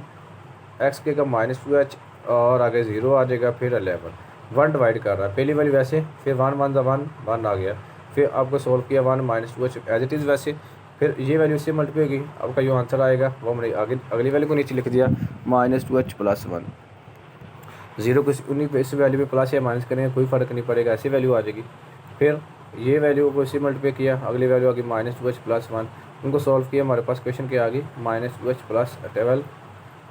x के का -2h और आगे 0 आ जाएगा, फिर 11। 1 डिवाइड कर रहा है, पहली वाली वैसे, फिर 1 1 1 1 आ गया, फिर आपको सोल्व किया 1 -2h एज इट इज़ वैसे, फिर ये वैल्यू इससे मल्टीप्लाई होगी, आपका जो आंसर आएगा वो हमने आगे अगली वैल्यू को नीचे लिख दिया -2h + 1। 0 को उन्हीं पे इस वैल्यू पे प्लस या माइनस करेंगे कोई फ़र्क नहीं पड़ेगा, ऐसी वैल्यू आ जाएगी। फिर ये वैल्यू को इससे मल्टीप्लाई किया, अगली वैल्यू आ गई -2h + 1, उनको सॉल्व किया, हमारे पास क्वेश्चन क्या आ गई -2h + 12।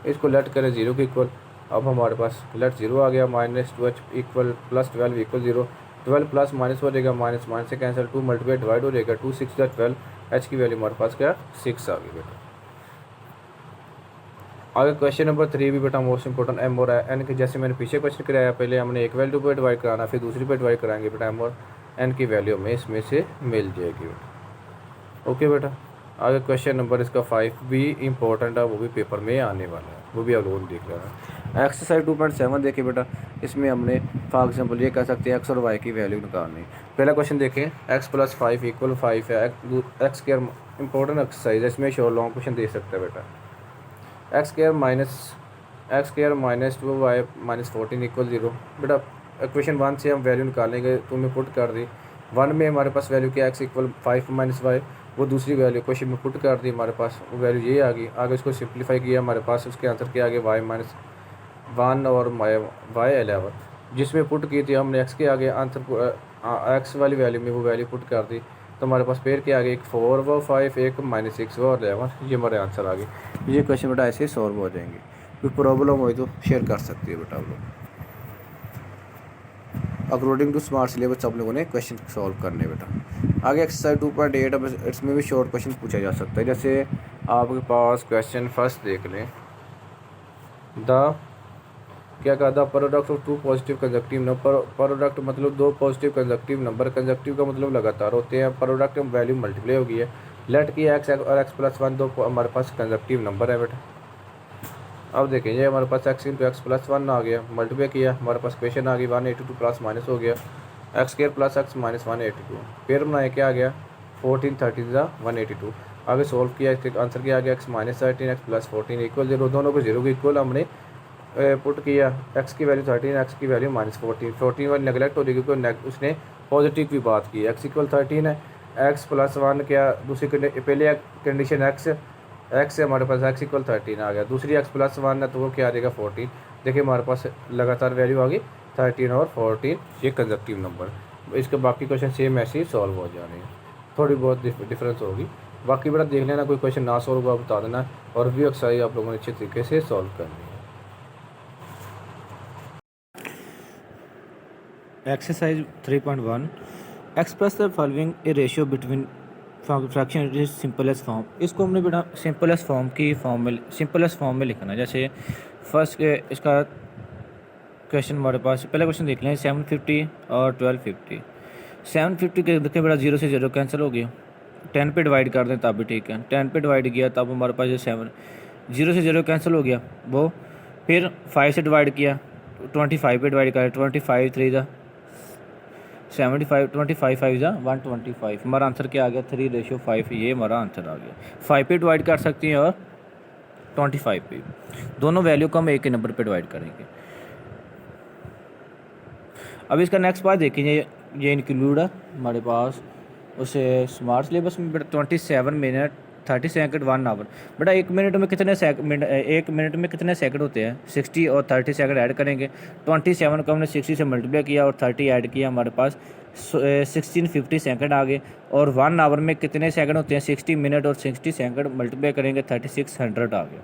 इसको लेट करें 0 के इक्वल, अब हमारे पास लेट 0 आ गया, -2h equal +12 equal 0, 12 plus minus हो जाएगा, माइनस माइनस से कैंसिल, 2 मल्टीप्लाई डिवाइड हो जाएगा, 2 6 12, h की वैल्यू हमारे पास क्या 6 आ गई बेटा। आगे क्वेश्चन नंबर 3 भी बेटा मोस्ट इंपॉर्टेंट, एम और एन के जैसे मैंने पीछे क्वेश्चन कराया, पहले हमने एक वैल्यू पे डिवाइड कराना, फिर दूसरी पे डिवाइड कराएंगे बेटा, एम और एन की वैल्यू हमें इसमें से मिल जाएगी बेटा। ओके बेटा, आगे क्वेश्चन नंबर इसका 5 भी इंपॉर्टेंट है, वो भी पेपर में आने वाला है, वो भी आप लोगों देख रहे हैं। एक्सरसाइज 2.7 देखिए बेटा, इसमें हमने फॉर एग्जाम्पल ये कह सकते हैं एक्स और वाई की वैल्यू निकालनी। पहला क्वेश्चन देखें, x + 5 = 5 है, एक्स स्क्वायर इंपॉर्टेंट एक्सरसाइज है, इसमें शोर लॉन्ग क्वेश्चन दे सकता है बेटा। x² - 2y - 14 = 0। बेटा इक्वेशन 1 से हम वैल्यू निकालेंगे, तो हमने पुट कर दी 1 में हमारे पास वैल्यू क्या x = 5 - y, वो दूसरी वैल्यू क्वेश्चन में पुट कर दी, हमारे पास वो वैल्यू ये आ गई। आगे इसको सिंप्लीफाई किया, हमारे पास उसके आंसर के आगे y - 1 और y 11, जिसमें पुट की थी हमने x के आगे आंसर x वाली वैल्यू में वो वैल्यू पुट कर दी, तो हमारे पास पेयर के आगे एक 4 व 5, एक -6 व 11, ये हमारे आंसर आ गए। ये क्वेश्चन बेटा ऐसे सॉल्व हो जाएंगे। कोई प्रॉब्लम हो तो शेयर कर सकती है बेटा आप लोग। अकॉर्डिंग टू स्मार्ट सिलेबस आप लोगों ने क्वेश्चन सॉल्व करने बेटा। आगे एक्सरसाइज 2.8, अब इसमें भी शॉर्ट क्वेश्चन पूछा जा सकता है। जैसे आपके पास क्वेश्चन फर्स्ट देख लें, क्या कहा था, product of 2 positive conjunctive number. Product मतलब 2 पॉजिटिव कंजक्टिव नंबर, कंजक्टिव का मतलब लगातार होते हैं, प्रोडक्ट वैल्यू मल्टीप्लाई हो गई है। लेट की x और x + 1 दो हमारे पास कंजक्टिव नंबर है बेटा। अब देखें, ये हमारे पास x × x + 1 आ गया, मल्टीप्लाई किया, हमारे पास क्वेश्चन आ गई 182 प्लस माइनस हो गया, x² + x - 182, पेयर बनाए क्या आ गया 14 13 182। आगे सोल्व किया, इसके आंसर क्या आ गया x - 13 x + 14 = 0, दोनों को 0 के इक्वल हमने पुट किया, x की वैल्यू 13, x की वैल्यू -14, 14 वाली नेगलेक्ट हो रही क्योंकि उसने पॉजिटिव की बात की, x = 13 है, x + 1 क्या दूसरी पहले कंडीशन x से हमारे पास x = 13 आ गया, दूसरी x + 1 है तो वो क्या आ जाएगा 14। देखिए हमारे पास लगातार वैल्यू आ गई 13 और 14, ये कंजक्टिव नंबर। इसके बाकी क्वेश्चन सेम ऐसे ही सॉल्व हो जाने हैं, थोड़ी बहुत डिफरेंस होगी। बाकी बेटा देख लेना, कोई क्वेश्चन ना सॉल्व हुआ बता देना, और भी एक्सरसाइज आप लोगों ने अच्छे तरीके से सॉल्व करनी है। Exercise 3.1, express the following a ratio between fraction is simplest form. इसको हमने बेटा सिंपलेस्ट फॉर्म में लिखना है। जैसे फर्स्ट इसका क्वेश्चन हमारे पास पहला क्वेश्चन देख लें, 750 और 1250। 750 के देखिए बेटा 0 से 0 कैंसिल हो गया, 10 पे डिवाइड कर दें तब भी ठीक है, 10 पे डिवाइड किया तब हमारे पास जो 0 से 0 कैंसिल हो गया वो, फिर 5 से डिवाइड किया, 25 पे डिवाइड करें, 25 3 75, 25 5 125, हमारा आंसर क्या आ गया 3:5, ये हमारा आंसर आ गया। 5 पे डिवाइड कर सकते हैं और 25 पे, दोनों वैल्यू को हम एक ही नंबर पे डिवाइड करेंगे। अब इसका नेक्स्ट पार्ट देखेंगे, ये इंक्लूड है हमारे पास उसे स्मार्ट सिलेबस में बेटा 27 मिनट 30 सेकंड 1 आवर। बेटा 1 मिनट में कितने सेकंड होते हैं, 60 और 30 सेकंड ऐड करेंगे। 27 को हमने 60 से मल्टीप्लाई किया और 30 ऐड किया, हमारे पास 1650 सेकंड आ गए। और 1 आवर में कितने सेकंड होते हैं, 60 मिनट और 60 सेकंड मल्टीप्लाई करेंगे 3600 आ गया,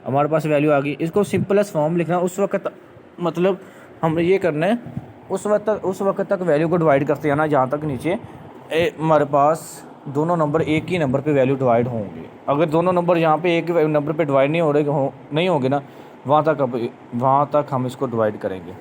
हमारे पास वैल्यू आ गई। इसको सिंपलेस्ट फॉर्म लिखना, उस वक्त मतलब हम ये करना है उस वक्त तक वैल्यू को डिवाइड करते जाना जहाँ तक नीचे हमारे पास दोनों नंबर एक ही नंबर पे वैल्यू डिवाइड होंगे। अगर दोनों नंबर यहाँ पे एक ही नंबर पे डिवाइड नहीं होंगे ना, वहाँ तक हम इसको डिवाइड करेंगे।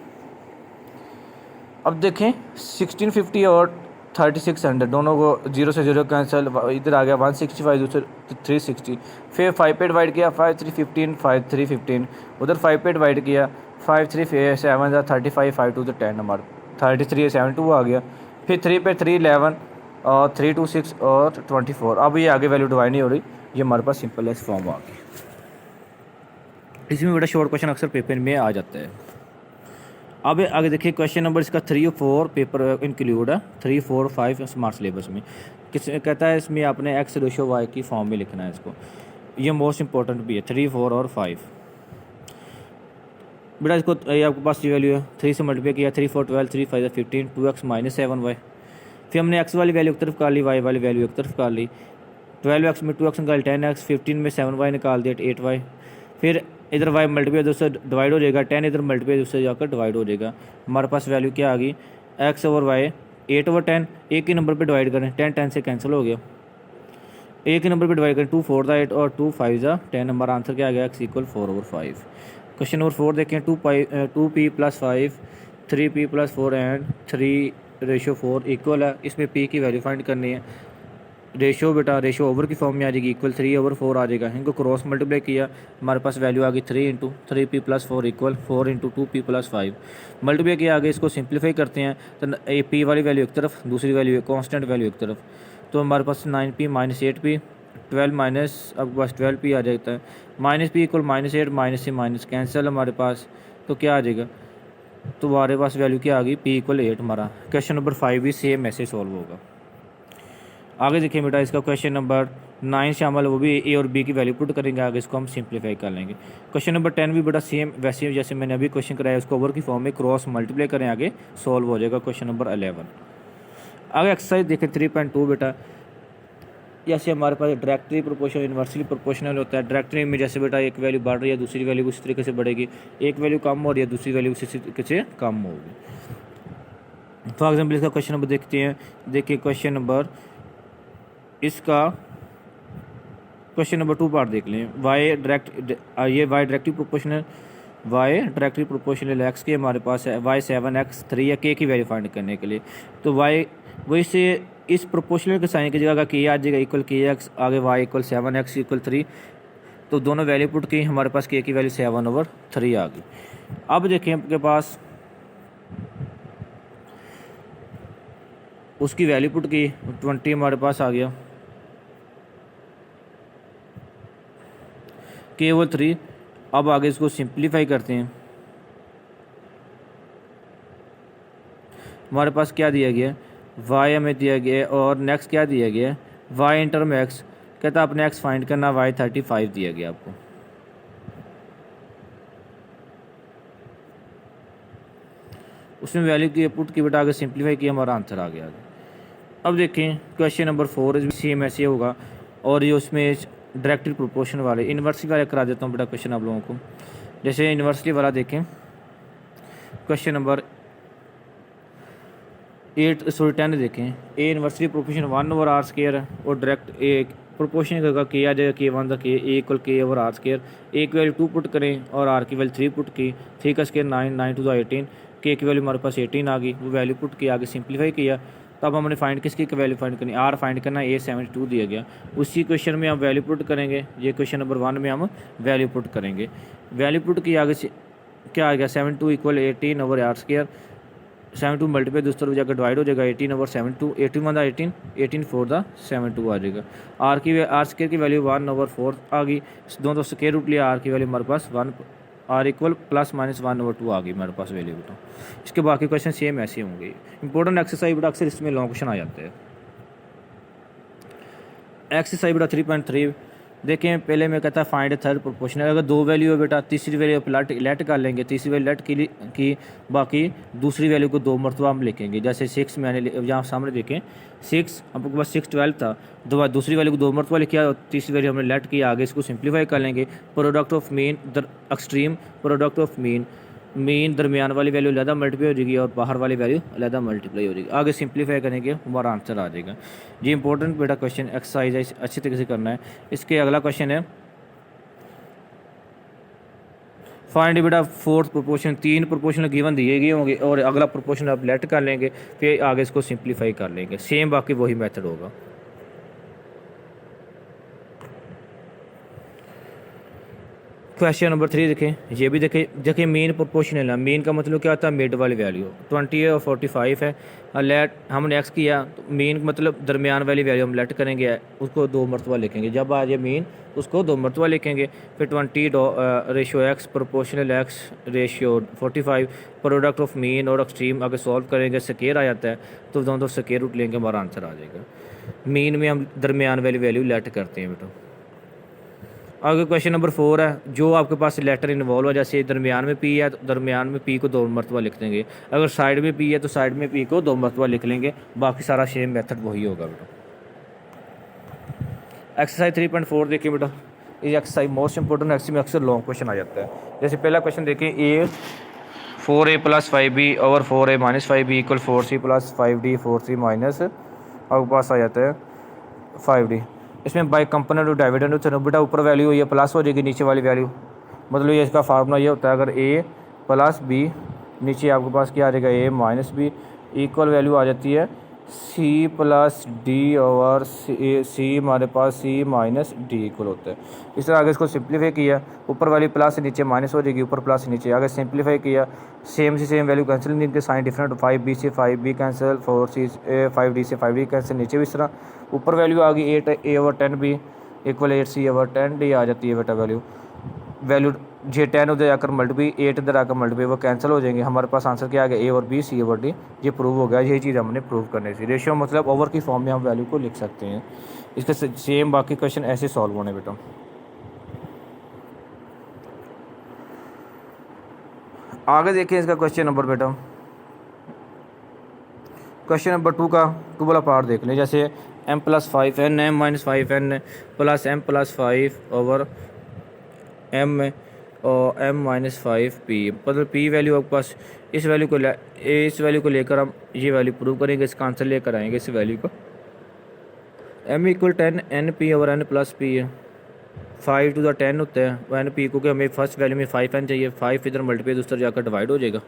अब देखें 1650 और 3600 दोनों को 0 से 0 कैंसिल, इधर आ गया 165 दूसरे 360, फिर 5 पे डिवाइड किया 5 3 15 5 3 15, उधर 5 पे डिवाइड किया 5 3 7 35 5 2 10, हमारा 33 72 आ गया, फिर 3 पे 3 11 और 3 2 6 और 24। अब ये आगे वैल्यू डिवाइड नहीं हो रही, ये हमारे पास सिंपलेस्ट फॉर्म आ गई। इसमें बड़ा शॉर्ट क्वेश्चन अक्सर पेपर में आ जाता है। अब आगे देखिए क्वेश्चन नंबर इसका 3 और 4 पेपर इंक्लूड है, 3, 4, 5 स्मार्ट सिलेबस में किस कहता है इसमें आपने एक्स रेशो वाई की फॉर्म में लिखना है इसको, ये मोस्ट इंपॉर्टेंट भी है 3, 4 और 5। बेटा इसको ये आपके पास ये वैल्यू है 3 से मल्टीप्लाई किया 3, 4, 12, 3, 5, 15, 2x माइनस 7y। फिर हमने x वाली वैल्यू एक तरफ कर ली, y वाली वैल्यू एक तरफ कर ली। 12x में 2x निकाल 10x, 15 में 7y निकाल दिया 8y। फिर इधर y मल्टीप्लाई दूसरे डिवाइड हो जाएगा, 10 इधर मल्टीप्लाई दूसरे जाकर डिवाइड हो जाएगा। हमारे पास वैल्यू क्या आ गई, x ओवर y 8/10, एक ही नंबर पे डिवाइड करें 10 10 से कैंसिल हो गया, एक ही नंबर पे डिवाइड करें 2 4 ज़ा 8 और 2 5 ज़ा 10। हमारा आंसर क्या आ गया, x = 4/5। क्वेश्चन नंबर 4 देखें, 2p + 5, 3p + 4 एंड 3/4 इक्वल है। इसमें p की वैल्यू फाइंड करनी है। रेशो बेटा रेशो ओवर की फॉर्म में आ जाएगी, इक्वल 3/4 आ जाएगा। इनको क्रॉस मल्टीप्लाई किया, हमारे पास वैल्यू आ गई 3 × 3p + 4 इक्वल 4 × 2p + 5। मल्टीप्लाई किया, आगे इसको सिंप्लीफाई करते हैं तो ए p वाली वैल्यू एक तरफ, दूसरी वैल्यू कॉन्स्टेंट वैल्यू एक तरफ, तो हमारे पास 9p - 8p 12 माइनस अब बस 12p आ जाता है, -p = -8, माइनस से माइनस कैंसिल हमारे पास, तो क्या आ जाएगा, तो हमारे पास वैल्यू क्या आ गई, p = 8 हमारा। क्वेश्चन नंबर 5 भी सेम ऐसे सॉल्व होगा। आगे देखिए बेटा इसका क्वेश्चन नंबर 9 शामिल, वो भी ए और बी की वैल्यू पुट करेंगे, आगे इसको हम सिंप्लीफाई कर लेंगे। क्वेश्चन नंबर 10 भी बेटा सेम वैसे जैसे मैंने अभी क्वेश्चन कराया उसको ओवर की फॉर्म में क्रॉस मल्टीप्लाई करें, आगे सॉल्व हो जाएगा। क्वेश्चन नंबर 11 आगे एक्सरसाइज देखें 3.2 बेटा, जैसे हमारे पास डायरेक्टली प्रोपोर्शनल इन्वर्सली प्रोपोर्शनल होता है। डायरेक्टली में जैसे बेटा एक वैल्यू बढ़ रही है दूसरी वैल्यू उसी तरीके से बढ़ेगी, एक वैल्यू कम हो रही है दूसरी वैल्यू उसी तरीके से कम होगी। फॉर एग्जाम्पल इसका क्वेश्चन नंबर देखते हैं। देखिए क्वेश्चन नंबर इसका क्वेश्चन नंबर 2 पार्ट देख लें। ये वाई डायरेक्टली प्रोपोर्शनल एक्स के हमारे पास है, y 7x 3 या k की वैल्यू फाइंड करने के लिए, तो y वही से इस प्रोपोर्शनल के साइन की जगह k आ जाएगा इक्वल kx, आगे y = 7x = 3, तो दोनों वैल्यू पुट की, हमारे पास k की वैल्यू 7/3 आ गई। अब देखें आपके पास उसकी वैल्यू पुट की 20 हमारे पास आ गया, केवल 3। अब आगे इसको सिंप्लीफाई करते हैं, हमारे पास क्या दिया गया, y हमें दिया गया और नेक्स्ट क्या दिया गया, y इंटरम x, कहता है आपने x फाइंड करना, y 35 दिया गया आपको। उसमें वैल्यू की पुट की बेटा आगे सिंप्लीफाई किया, हमारा आंसर आ गया आगे। अब देखें क्वेश्चन नंबर 4 सेम ऐसे होगा, और ये उसमें डायरेक्टली प्रोपोर्शन वाले इन्वर्सली वाले करा देता हूँ बेटा क्वेश्चन आप लोगों को। जैसे इन्वर्सली वाला देखें, क्वेश्चन नंबर 10 देखें। ए इन्वर्सली प्रोपोर्शन 1/r² है और डायरेक्ट ए प्रोपोर्शन का k आ जाएगा k1 k, a = k/r²। एक वैल्यू 2 पुट करें और r की वैल्यू 3 पुट की, 3 का स्क्वायर 9, 9 × 2 = 18, k की वैल्यू हमारे पास 18 आ गई, वो वैल्यू पुट की, आगे सिंप्लीफाई किया। तब हमने फाइंड किसकी वैल्यू फाइंड करनी, r फाइंड करना, a 72 दिया गया। उसी क्वेश्चन में हम वैल्यू पुट करेंगे, ये क्वेश्चन नंबर 1 में हम वैल्यू पुट करेंगे। वैल्यू पुट की आगे से क्या आ गया, 72 = 18/r², 72 मल्टीप्लाई दूसरी तरफ जाकर डिवाइड हो जाएगा 18/72, 18 × 18, 18 × 4 = 72 आ जाएगा। r² की वैल्यू 1/4 आ गई, दोनों स्क्वायर रूट लिया, r की वैल्यू हमारे पास 1, r = ±1/2 आ गई हमारे पास वैल्यू बेटा। इसके बाकी क्वेश्चन सेम ऐसे होंगे। इंपॉर्टेंट एक्सरसाइज बेटा अक्सर इसमें लॉन्ग क्वेश्चन आ जाते हैं। एक्सरसाइज बेटा 3.3 देखें, पहले में कहता है फाइंड थर्ड प्रोपोर्शनल। अगर दो वैल्यू है बेटा, तीसरी वैल्यू लेट कर लेंगे, तीसरी वैल्यू लेट की बाकी दूसरी वैल्यू को 2 मरतबा हम लिखेंगे। जैसे 6 मैंने यहाँ सामने देखें 6, आपके पास 6 12 था, दूसरी वैल्यू को 2 मरतबा लिखा और तीसरी वैल्यू हमने लेट की, आगे इसको सिंप्लीफाई कर लेंगे। Product of mean extreme product of mean दरमियान वाली वैल्यू अलहदा मल्टीप्लाई हो जाएगी और बाहर वाली वैल्यू अलहदा मल्टीप्लाई हो जाएगी। आगे सिंप्लीफाई करेंगे, हमारा आंसर आ जाएगा। ये इंपॉर्टेंट बेटा क्वेश्चन एक्सरसाइज है, अच्छी तरीके से करना है। इसके अगला क्वेश्चन है फाइंड बेटा फोर्थ प्रोपोर्शन। 3 प्रोपोर्शन गिवन दिए गए होंगे और अगला प्रोपोर्शन आप लेट कर लेंगे, फिर आगे इसको सिंप्लीफाई कर लेंगे। सेम बाकी वही मेथड होगा। क्वेश्चन नंबर 3 देखें, ये भी देखें। देखिए मीन प्रोपोर्शनल है, मीन का मतलब क्या होता है, मिड वाली वैल्यू 20 और 45 है। और लेट हम नेक्स्ट किया तो मीन मतलब दरमियान वाली वैल्यू हम लेट करेंगे, उसको 2 मरतबा लिखेंगे। जब आ जाए मीन उसको 2 मरतबा लिखेंगे। फिर 20 ratio x proportional x ratio 45 product of mean और एक्सट्रीम अगर सॉल्व करेंगे स्केयर आ जाता है, तो दोनों स्केयर रूट लेंगे, हमारा आंसर आ जाएगा। मीन में हम दरमियान वाली वैल्यू लेट करते हैं बेटा। आगे क्वेश्चन नंबर 4 है, जो आपके पास लेटर इन्वॉल्व है, जैसे दरमियान में पी है तो दरमियान में पी को 2 मरतबा लिख देंगे, अगर साइड में पी है तो साइड में पी को 2 मरतबा लिख लेंगे, बाकी सारा सेम मेथड वही होगा बेटा। एक्सरसाइज 3.4 देखिए बेटा, ये एक्सरसाइज मोस्ट इंपॉर्टेंट एक्सरसाइज में अक्सर लॉन्ग क्वेश्चन आ जाता है। जैसे पहला क्वेश्चन देखें, ए 4a + 5b over 4a - 5b = 4c + 5d 4c minus आपके पास आ जाता है 5d। इसमें बाई कंपोनेंट डिविडेंड तो बेटा ऊपर वैल्यू ये प्लस हो जाएगी, नीचे वाली वैल्यू मतलब ये इसका फार्मूला ये होता है, अगर a + b नीचे आपके पास क्या आ जाएगा a - b इक्वल वैल्यू आ जाती है c + d ओवर c हमारे पास c - d इक्वल होता है। इस तरह आगे इसको सिंप्लीफाई किया, ऊपर वाली प्लस से नीचे माइनस हो जाएगी, ऊपर प्लस से नीचे, आगे सिंप्लीफाई किया, सेम से सेम वैल्यू कैंसिल नहीं, इनके साइन डिफरेंट, 5b से 5b कैंसिल, 5d से 5d कैंसिल, नीचे भी इस तरह ऊपर वैल्यू आ गई 8a/10b इक्वल 8c/10d आ जाती है बेटा वैल्यू जे 10 उधर आकर मल्टीप्लाई 8 इधर आकर मल्टीप्लाई वो कैंसिल हो जाएंगे, हमारे पास आंसर क्या आ गया a और b c/d, ये प्रूव हो गया। यही चीज़ हमने प्रूव करनी थी। रेशियो मतलब ओवर की फॉर्म में हम वैल्यू को लिख सकते हैं। इसका सेम बाकी क्वेश्चन ऐसे सॉल्व होने बेटा। आगे देखिए इसका क्वेश्चन नंबर बेटा, क्वेश्चन नंबर 2 का 2 वाला पार्ट देख लें। जैसे m + 5n m - 5n + m + 5 over m और m - 5p, मतलब p वैल्यू आपके पास इस वैल्यू को लेकर हम ये वैल्यू प्रूव करेंगे, इसका आंसर लेकर आएंगे इस वैल्यू को। m = 10 np over n + p है, 5 to the 10 होता है वो n p, क्योंकि हमें फर्स्ट वैल्यू में 5n चाहिए, 5 इधर मल्टीप्लाई दूसरा जाकर डिवाइड हो जाएगा,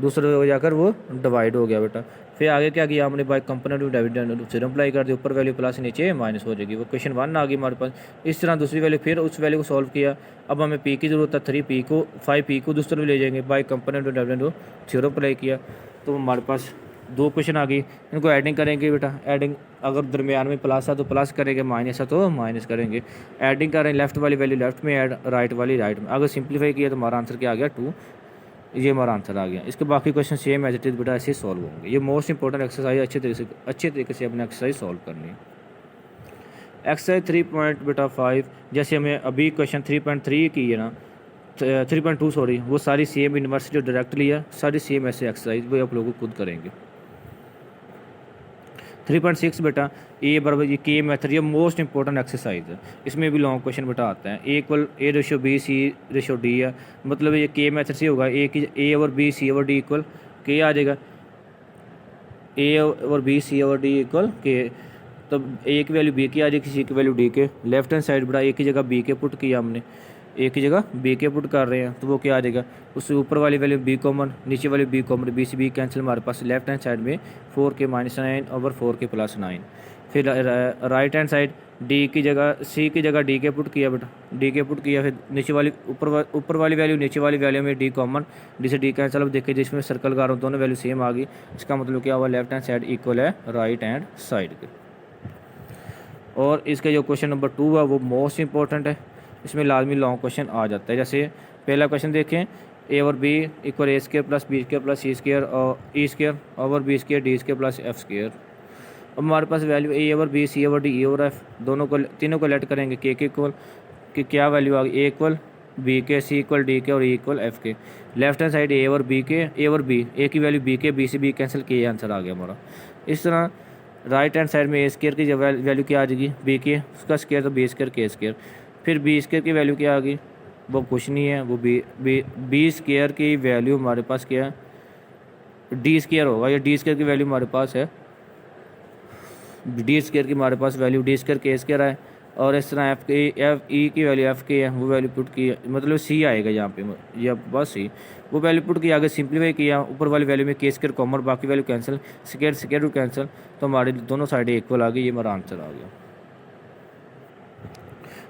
दूसरे जाकर वो डिवाइड हो गया बेटा। फिर आगे क्या किया हमने, by component dividend theorem apply कर दिया, ऊपर वैल्यू प्लस नीचे माइनस हो जाएगी, वो क्वेश्चन 1 आ गई हमारे पास। इस तरह दूसरी वैल्यू, फिर उस वैल्यू को सॉल्व किया, अब हमें पी की ज़रूरत है, 3p को 5p को दूसरे में ले जाएंगे, by component dividend theorem apply किया, तो हमारे पास 2 क्वेश्चन आ गई। इनको एडिंग करेंगे बेटा, एडिंग अगर दरमियान में प्लस है तो प्लस करेंगे, माइनस है तो माइनस करेंगे, एडिंग करें, लेफ्ट वाली वैल्यू लेफ्ट में ऐड, राइट वाली राइट में। अगर सिंप्लीफाई किया तो हमारा आंसर क्या आ गया 2, ये हमारा आंसर आ गया। इसके बाकी question same as it is बेटा ऐसे सॉल्व होंगे। ये मोस्ट इंपॉर्टेंट एक्सरसाइज अच्छे तरीके से अपने एक्सरसाइज सॉल्व करनी है। एक्सरसाइज 3.5 जैसे हमें अभी क्वेश्चन 3.3 की है ना, 3.2 सॉरी, वो सारी सेम यूनिवर्स जो डायरेक्टली है सारी सेम ऐसे एक्सरसाइज वो आप लोगों को खुद करेंगे। 3.6 बेटा ए बराबर ये के मेथड, ये मोस्ट इंपॉर्टेंट एक्सरसाइज है, इसमें भी लॉन्ग क्वेश्चन बेटा आता है। A=A/B/C/D है, मतलब ये के मेथड से होगा, A और B C/D इक्वल के आ जाएगा, A और B C/D इक्वल के, तब A की वैल्यू B की आ जाएगी, C की वैल्यू D के। लेफ्ट हैंड साइड बेटा A की जगह B के पुट किया हमने, A की जगह B के पुट कर रहे हैं, तो वो क्या आ जाएगा, उससे ऊपर वाली वैल्यू B कॉमन, नीचे वाली B कॉमन, B से B कैंसिल, हमारे पास लेफ्ट हैंड साइड में 4k - 9 ओवर 4k + 9। फिर राइट हैंड साइड D की जगह C की जगह D के पुट किया बेटा, D के पुट किया, फिर नीचे वाली ऊपर वाली वैल्यू नीचे वाली वैल्यू में D कॉमन, D से D कैंसिल। अब देखिए जिसमें सर्कल कर रहा हूँ दोनों वैल्यू सेम आ गई, इसका मतलब क्या हुआ, लेफ्ट हैंड साइड इक्वल है राइट हैंड साइड के। और इसका जो क्वेश्चन नंबर 2 है वो मोस्ट इंपॉर्टेंट है, इसमें लाजमी लॉन्ग क्वेश्चन आ जाता है। जैसे पहला क्वेश्चन देखें, A और B equal A² + B² + C² और E² over B² D² + F²। अब हमारे पास वैल्यू A और B C और D E और F तीनों को लेट करेंगे, के इक्वल कि क्या वैल्यू आ गई, A इक्वल B के, C इक्वल D के और E इक्वल F के। लेफ्ट हैंड साइड A और B के, A और B, A की वैल्यू B के, B से B कैंसिल किए, आंसर आ गया हमारा। इस तरह राइट हैंड साइड में A² की वैल्यू क्या आ जाएगी, B के, उसका स्क्वायर तो B² K², फिर B² की वैल्यू क्या आ गई, वो कुछ नहीं है, वो B² की वैल्यू हमारे पास क्या है, D² होगा, या D² की वैल्यू हमारे पास है, D² की हमारे पास वैल्यू D² K² है, और इस तरह E की वैल्यू F के है, वो वैल्यू पुट की, मतलब C आएगा यहाँ पे, या बस C, वो वैल्यू पुट की, आगे सिंप्लीफाई किया, ऊपर वाली वैल्यू में K² कॉमन, बाकी value cancel, square root cancel, तो हमारी दोनों साइडें इक्वल आ गई, ये हमारा आंसर आ गया।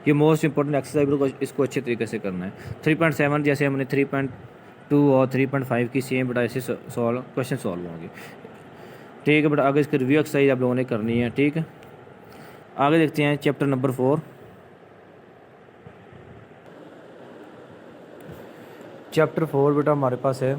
ये मोस्ट इंपॉर्टेंट एक्सरसाइज, इसको अच्छे तरीके से करना है। 3.7 जैसे हमने 3.2 और 3.5 की सेम बेटा ऐसे सॉल्व क्वेश्चन सॉल्व होंगे। ठीक है बेटा, आगे इसकी रिव्यू एक्सरसाइज आप लोगों ने करनी है। ठीक है, आगे देखते हैं चैप्टर नंबर 4। चैप्टर 4 बेटा हमारे पास है,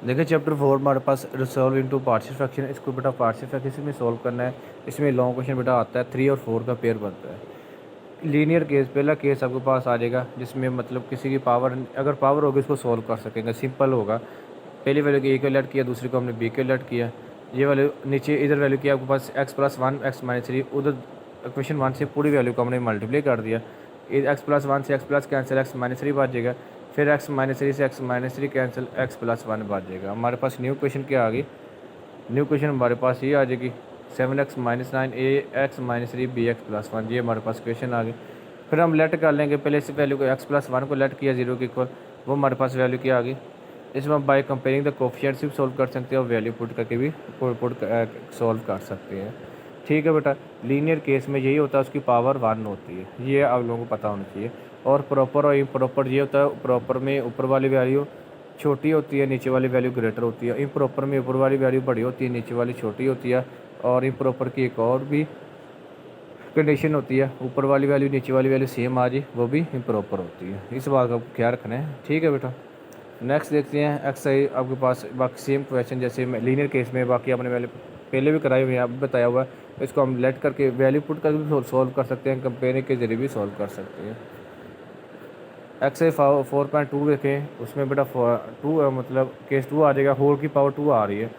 देखिए चैप्टर 4 हमारे पास रिसॉल्व इनटू पार्शियल फ्रैक्शन। इसको बेटा पार्शियल फ्रैक्शन में सॉल्व करना है। इसमें लॉन्ग क्वेश्चन बेटा आता है 3 और 4 का पेयर बनता है। लीनियर केस, पहला केस आपके पास आ जाएगा जिसमें मतलब किसी की पावर, अगर पावर होगी इसको सॉल्व कर सकेंगे, सिंपल होगा। पहली वैल्यू को ए को लेट किया, दूसरी को हमने बी को लेट किया। ये वैल्यू नीचे इधर वैल्यू किया आपके पास x+1 x-3, उधर क्वेश्चन 1 से पूरी वैल्यू को हमने मल्टीप्लाई कर दिया। x+1 से x+ कैंसिल, x-3 बच जाएगा। फिर x-3 से x-3 कैंसिल, x+1 बच जाएगा। हमारे पास न्यू क्वेश्चन क्या आ गई, न्यू क्वेश्चन हमारे पास ये आ जाएगी 7x - 9 ax-3 bx+1। ये हमारे पास क्वेश्चन आ गई। फिर हम लेट कर लेंगे, पहले इस वैल्यू को x+1 को लेट किया 0 के इक्वल, वो हमारे पास वैल्यू क्या आ गई। इसमें हम बाय कंपेयरिंग द कोफिशिएंट्स भी सॉल्व कर सकते हैं और वैल्यू पुट करके भी सॉल्व कर सकते हैं। ठीक है बेटा, लीनियर केस में यही होता है, उसकी पावर 1 होती है, ये आप लोगों को पता होना चाहिए। और प्रॉपर और इम्प्रॉपर ये होता है, प्रॉपर में ऊपर वाली वैल्यू छोटी होती है, नीचे वाली वैल्यू ग्रेटर होती है। इम्प्रॉपर में ऊपर वाली वैल्यू बड़ी होती है, नीचे वाली छोटी होती है। और इम्प्रॉपर की एक और भी कंडीशन होती है, ऊपर वाली वैल्यू नीचे वाली वैल्यू सेम आ जाए, वो भी इम्प्रॉपर होती है। इस बात का ख्याल रखना है। ठीक है बेटा, नेक्स्ट देखते हैं एक्सरसाइज आपके पास। बाकी सेम क्वेश्चन जैसे लीनियर केस में, बाकी आपने वैल्यू पहले भी कराई हुई है, अब बताया हुआ है। इसको हम लेट करके वैल्यू पुट करके भी सॉल्व कर सकते हैं, कंपेयरिंग के जरिए भी सॉल्व कर सकते हैं। एक्सरसाइज 4.2 देखें, उसमें बेटा 2 मतलब केस 2 आ जाएगा। होल की पावर 2 आ रही है,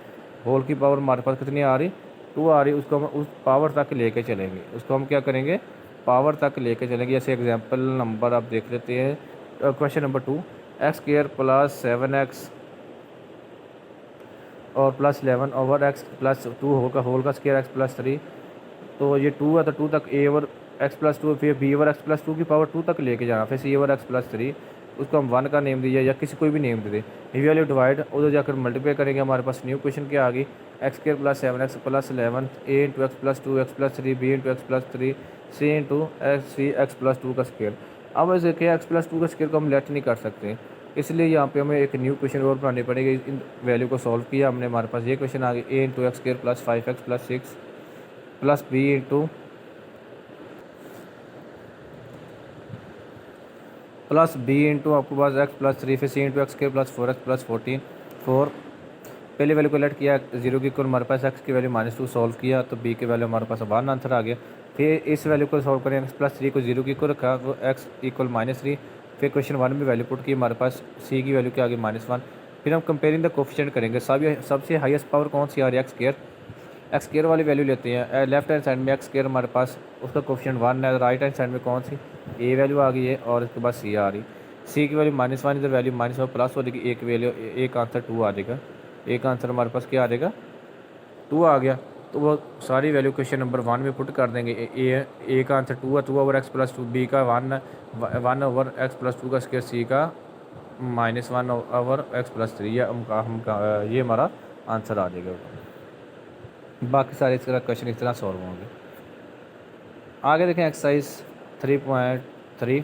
होल की पावर हमारे पास कितनी आ रही, 2 आ रही है। उसको हम उस पावर तक लेके चलेंगे, उसको हम क्या करेंगे, पावर तक लेके चलेंगे। जैसे एग्जांपल नंबर आप देख लेते हैं, क्वेश्चन नंबर 2, x² + 7x और +11 ओवर x+2 होल का स्क्वायर x+3। तो ये 2 है तो 2 तक a ओवर x+2, फिर b ओवर x+2 की पावर 2 तक लेके जाना, फिर c ओवर x+3, उसको हम 1 का नेम दीजिए या किसी कोई भी नेम दे दें। ये वैल्यू डिवाइड उधर जाकर मल्टीप्लाई करेंगे। हमारे पास न्यू क्वेश्चन क्या आ गई, x² + 7x +11 a × x+2 x+3 b × x+3 c × x+2 का स्क्वायर। अब ऐसे क्या x+2 का स्क्वायर को हम लेट नहीं कर सकते, इसलिए यहाँ पे हमें एक न्यू क्वेश्चन और बनानी पड़ेगी। इन वैल्यू को सॉल्व किया हमने, हमारे पास ये क्वेश्चन आ गया a × x² + 5x + 6 plus b × आपके पास x+3, फिर c × x² + 4x + 14 4। पहले वैल्यू को लेट किया 0 की इक्वल, हमारे पास x की वैल्यू -2 सॉल्व किया तो b की वैल्यू हमारे पास 1 आंसर आ गया। फिर इस वैल्यू को सॉल्व करें, x+3 को 0 की इक्वल रखा तो x = -3। फिर क्वेश्चन 1 में वैल्यू पुट की, हमारे पास c की वैल्यू क्या आ गई, -1। फिर हम कंपेयरिंग द कोफिशिएंट करेंगे, सबसे हाईएस्ट पावर कौन सी आ रही है, x² वाली वैल्यू लेते हैं। लेफ्ट हैंड साइड में x² हमारे पास उसका कोफिशिएंट 1 है, राइट हैंड साइड में कौन सी a वैल्यू आ गई है और इसके बाद c आ रही। c की वैल्यू -1, इधर वैल्यू -1 प्लस हो जाएगी, एक वैल्यू एक आंसर 2 आ जाएगा। एक आंसर हमारे पास क्या आ जाएगा, 2 आ गया। तो वो सारी वैल्यू क्वेश्चन नंबर 1 में पुट कर देंगे। ए का आंसर 2 है, 2 ओवर x+2, बी का 1 ओवर x+2 का स्क्वायर, सी का -1 ओवर x+3। ये हमारा आंसर आ जाएगा। बाकी सारे इस तरह क्वेश्चन इस तरह सॉल्व होंगे। आगे देखें एक्सरसाइज 3.3।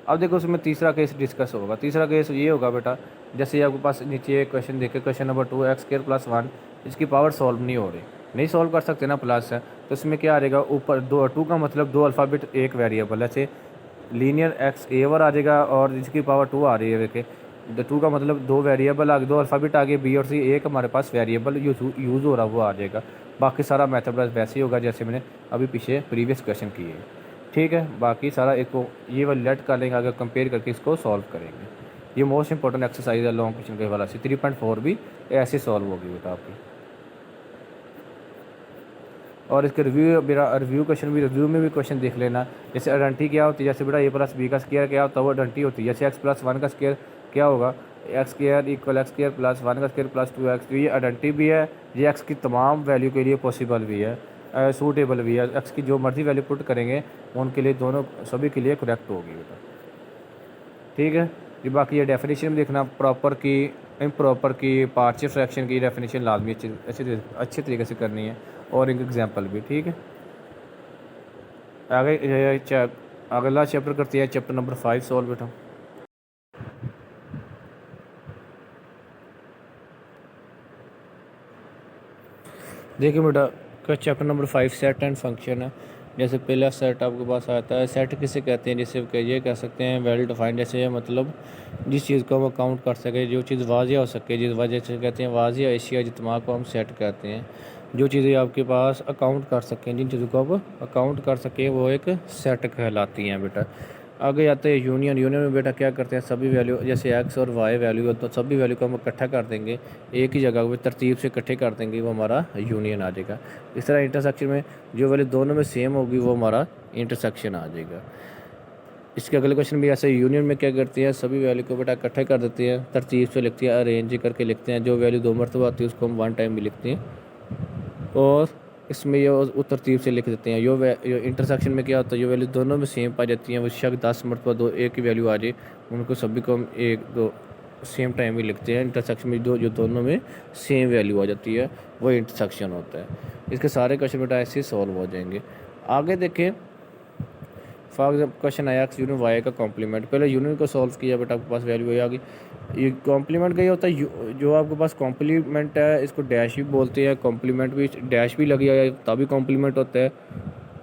अब देखो उसमें तीसरा केस डिस्कस होगा। तीसरा केस ये होगा बेटा, जैसे आपके पास नीचे क्वेश्चन देखे, क्वेश्चन नंबर 2, x² + 1, इसकी पावर सॉल्व नहीं हो रही, नहीं सॉल्व कर सकते ना, प्लस है तो इसमें क्या आ जाएगा, ऊपर 2 का मतलब 2 अल्फ़ाबेट एक वेरिएबल, ऐसे लीनियर x a ओवर आ जाएगा और जिसकी पावर 2 आ रही है। देखे 2 का मतलब 2 वेरिएबल आ गए, 2 अल्फ़ाबेट आ गए, b और c, एक हमारे पास वेरिएबल यूज़ हो रहा वो आ जाएगा। बाकी सारा मेथड बस वैसे ही होगा जैसे मैंने अभी पीछे प्रीवियस क्वेश्चन किए। ठीक है, बाकी सारा एक को ये वाला लेट कर लेंगे, अगर कंपेयर करके इसको सॉल्व करेंगे। ये मोस्ट इंपॉर्टेंट एक्सरसाइज है लॉन्ग क्वेश्चन के हवाले से। 3.4 भी ऐसे सॉल्व होगी बेटा आपकी। और इसके रिव्यू क्वेश्चन भी, रिव्यू में भी क्वेश्चन देख लेना। जैसे आइडेंटिटी क्या होती है, जैसे बेटा a + b का स्क्वायर क्या होता है, वो आइडेंटिटी होती है। जैसे x+1 का स्क्वायर क्या होगा, x² = x² + 1 का स्क्वायर + 2x। तो ये आइडेंटिटी भी है, ये x की तमाम वैल्यू के लिए पॉसिबल भी है, सूटेबल भी है। x की जो मर्जी वैल्यू पुट करेंगे उनके लिए, दोनों सभी के लिए करेक्ट होगी बेटा। ठीक है, ये बाकी ये डेफिनेशन में देखना प्रॉपर की इम्प्रॉपर की पार्शियल फ्रैक्शन की डेफिनेशन लाजमी अच्छे तरीके से करनी है और एक एग्जांपल भी, ठीक है। आगे अगला चैप्टर करते हैं, चैप्टर नंबर 5 सॉल्व बेटा। देखिए बेटा का chapter number 5 set and function है। जैसे पहला सेट आपके पास आता है, सेट किसे कहते हैं, जैसे ये कह सकते हैं वेल डिफाइंड, जैसे मतलब जिस चीज़ को हम काउंट कर सके, जो चीज़ वाजिया हो सके, जिस वजह से कहते हैं वाजिया एशिया इज्तिमा को हम सेट कहते हैं। जो चीज़ें आपके पास अकाउंट कर सकें, जिन चीज़ों को आप अकाउंट कर सकें वो एक सेट कहलाती हैं बेटा। आगे आते हैं यूनियन। यूनियन में बेटा क्या करते हैं, सभी वैल्यू जैसे एक्स और वाई वैल्यू हो तो सभी वैल्यू को हम इकट्ठा कर देंगे, एक ही जगह पे तरतीब से इकट्ठे कर देंगे, वो हमारा यूनियन आ जाएगा। इस तरह इंटरसेक्शन में जो वैल्यू दोनों में सेम होगी वो हमारा इंटरसेक्शन आ जाएगा। इसके अगले क्वेश्चन भी ऐसे, यूनियन में क्या करती है, सभी वैल्यू को बेटा इकट्ठे कर देती है, तरतीब से लिखती है, अरेंज करके लिखते हैं। जो वैल्यू 2 मरतबा आती है उसको हम 1 टाइम भी लिखते हैं और इसमें ये उस तरतीब से लिख देते हैं। यो इंटरसेक्शन में क्या होता है, जो वैल्यू दोनों में सेम पा जाती हैं, वो शक 10 मरतबा दो एक ही वैल्यू आ जाए, उनको सभी को हम 1 2 सेम टाइम ही लिखते हैं। इंटरसेक्शन में जो दोनों में सेम वैल्यू आ जाती है वो इंटरसेक्शन होता है। इसके सारे क्वेश्चन बेटा ऐसे सॉल्व हो जाएंगे। आगे देखें, फॉर एग्जाम्पल क्वेश्चन आया एक्स यूनियन वाई का कॉम्प्लीमेंट। पहले यूनियन को सॉल्व किया बेटा, आपके पास वैल्यू आ गई। ये कॉम्प्लीमेंट का ये होता है, जो आपके पास कॉम्प्लीमेंट है इसको डैश भी बोलते हैं, कॉम्प्लीमेंट भी डैश भी लग जाए तभी कॉम्प्लीमेंट होता है,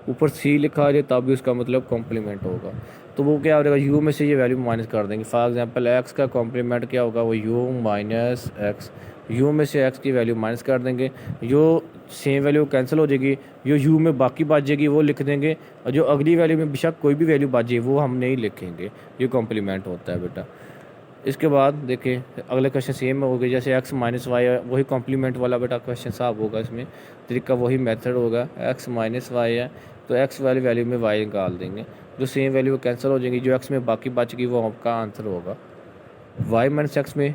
ऊपर सी लिखा आ जाए तब भी उसका मतलब कॉम्प्लीमेंट होगा। तो वो क्या होगा, यू में से ये वैल्यू माइनस कर देंगे। फॉर एग्जांपल एक्स का कॉम्प्लीमेंट क्या होगा, वो यू माइनस एक्स, यू में से एक्स की वैल्यू माइनस कर देंगे, जो सेम वैल्यू कैंसिल हो जाएगी, जो यू में बाकी बच जाएगी वो लिख देंगे, और जो अगली वैल्यू में बेशक कोई भी वैल्यू बच जाए वो हम नहीं लिखेंगे। ये कॉम्प्लीमेंट होता है बेटा। इसके बाद देखें अगले क्वेश्चन सेम हो गए, जैसे एक्स माइनस वाई है, वही कॉम्प्लीमेंट वाला बेटा क्वेश्चन साहब होगा, इसमें तरीका वही मेथड होगा। एक्स माइनस वाई है तो एक्स वाली वैल्यू में वाई निकाल देंगे, जो सेम वैल्यू कैंसिल हो जाएंगी, जो एक्स में बाकी बच गई वो आपका आंसर होगा। वाई माइनस एक्स में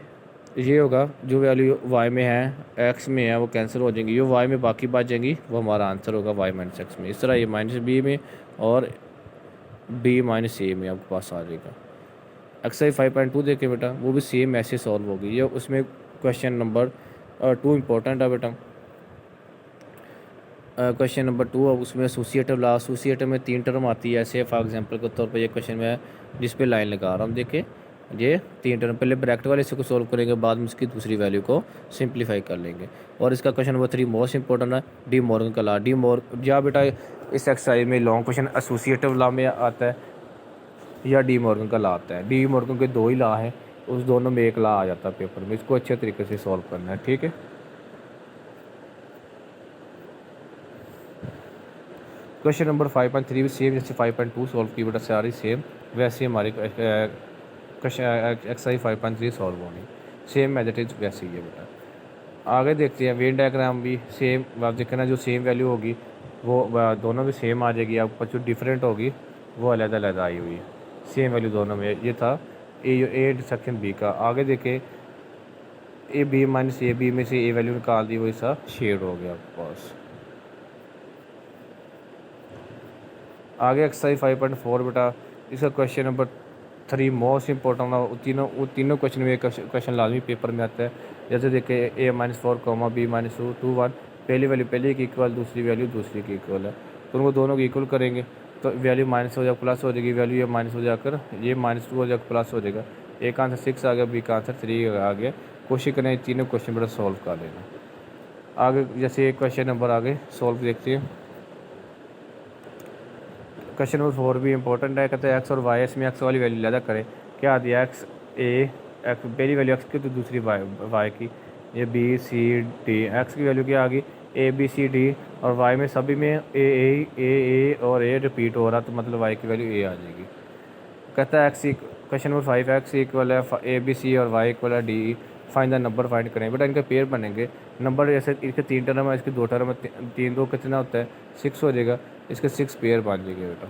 ये होगा, जो वैल्यू वाई में है एक्स में है वो कैंसिल हो जाएंगी, जो वाई में बाकी बच जाएंगी वो हमारा आंसर होगा वाई माइनस एक्स में। इस तरह ये माइनस बी में और बी माइनस ए में आपके पास आ जाएगा। एक्सरसाइज 5.2 देखें बेटा, वो भी सेम ऐसे सॉल्व होगी। ये उसमें क्वेश्चन नंबर 2 इंपॉर्टेंट है बेटा। क्वेश्चन नंबर 2 अब उसमें एसोसिएटिव ला, एसोसिएटिव में 3 टर्म आती है। ऐसे फॉर एग्जांपल के तौर पर ये क्वेश्चन में जिस पे लाइन लगा रहा हूँ, देखें ये 3 टर्म, पहले ब्रैकेट वाले इसको सॉल्व करेंगे, बाद में इसकी दूसरी वैल्यू को सिंप्लीफाई कर लेंगे। और इसका क्वेश्चन नंबर 3 मोस्ट इंपॉर्टेंट है, डी मॉर्गन का ला। या बेटा इस एक्सरसाइज में लॉन्ग क्वेश्चन एसोसिएटिव ला में आता है या डी मॉर्गन का ला आता है। डी मॉर्गन के 2 ही ला हैं, उस दोनों में एक ला आ जाता है पेपर में। इसको अच्छे तरीके से सॉल्व करना है, ठीक है। क्वेश्चन नंबर 5.3 भी सेम जैसे 5.2 सॉल्व की बेटा, सारी सेम वैसे हमारी एक्सरसाइज 5.3 सॉल्व होनी, सेम मैथड वैसे ही है बेटा। आगे देखते हैं वेन डायग्राम भी सेम, आप देखना जो सेम वैल्यू होगी वो दोनों में सेम आ जाएगी, आपको जो डिफरेंट होगी वो अलग आई हुई है। सेम वैल्यू दोनों में, ये था ए इंटरसेक्शन बी का। आगे देखें A B minus A B में से ए वैल्यू निकाल दी, वही सा शेड हो गया आपके पास। आगे एक्सरसाइज 5.4 बेटा, इसका क्वेश्चन नंबर 3 मोस्ट इंपॉर्टेंट है। वो तीनों क्वेश्चन में एक क्वेश्चन लाजमी पेपर में आता है। जैसे देखें ए माइनस 4 कॉमा बी माइनस 2 1, पहली वैल्यू पहले की इक्वल, दूसरी वैल्यू दूसरी की इक्वल है, तो उनको दोनों की इक्वल करेंगे तो वैल्यू माइनस हो जाएगा प्लस हो जाएगी, वैल्यू ये माइनस हो जाकर ये -2 हो जाकर प्लस हो जाएगा। ए का आंसर 6 आ गया, बी का आंसर 3 आ गया। कोशिश करें तीनों क्वेश्चन बेटा सॉल्व कर लेना। आगे जैसे एक क्वेश्चन नंबर आगे सॉल्व देखते हैं। क्वेश्चन नंबर 4 भी इंपॉर्टेंट है, कहते हैं एक्स और वाई, इसमें एक्स वाली वैल्यू अलग करें। क्या दिया, एक्स ए एक्स पहली वैल्यू एक्स की तो दूसरी वाई की, ये बी सी डी। एक्स की वैल्यू क्या आ गई ए बी सी डी, और वाई में सभी में ए और ए रिपीट हो रहा, तो मतलब वाई की वैल्यू ए आ जाएगी। कहता है x question number 5 x equal है ए बी सी और वाई इक्वल है D, find the number find करें। बेटा इनके पेयर बनेंगे नंबर, जैसे इसके 3 टर्म है, इसके 2 टर्म है, 3 2 कितना होता है 6 हो जाएगा, इसके 6 पेयर बन जाएंगे बेटा।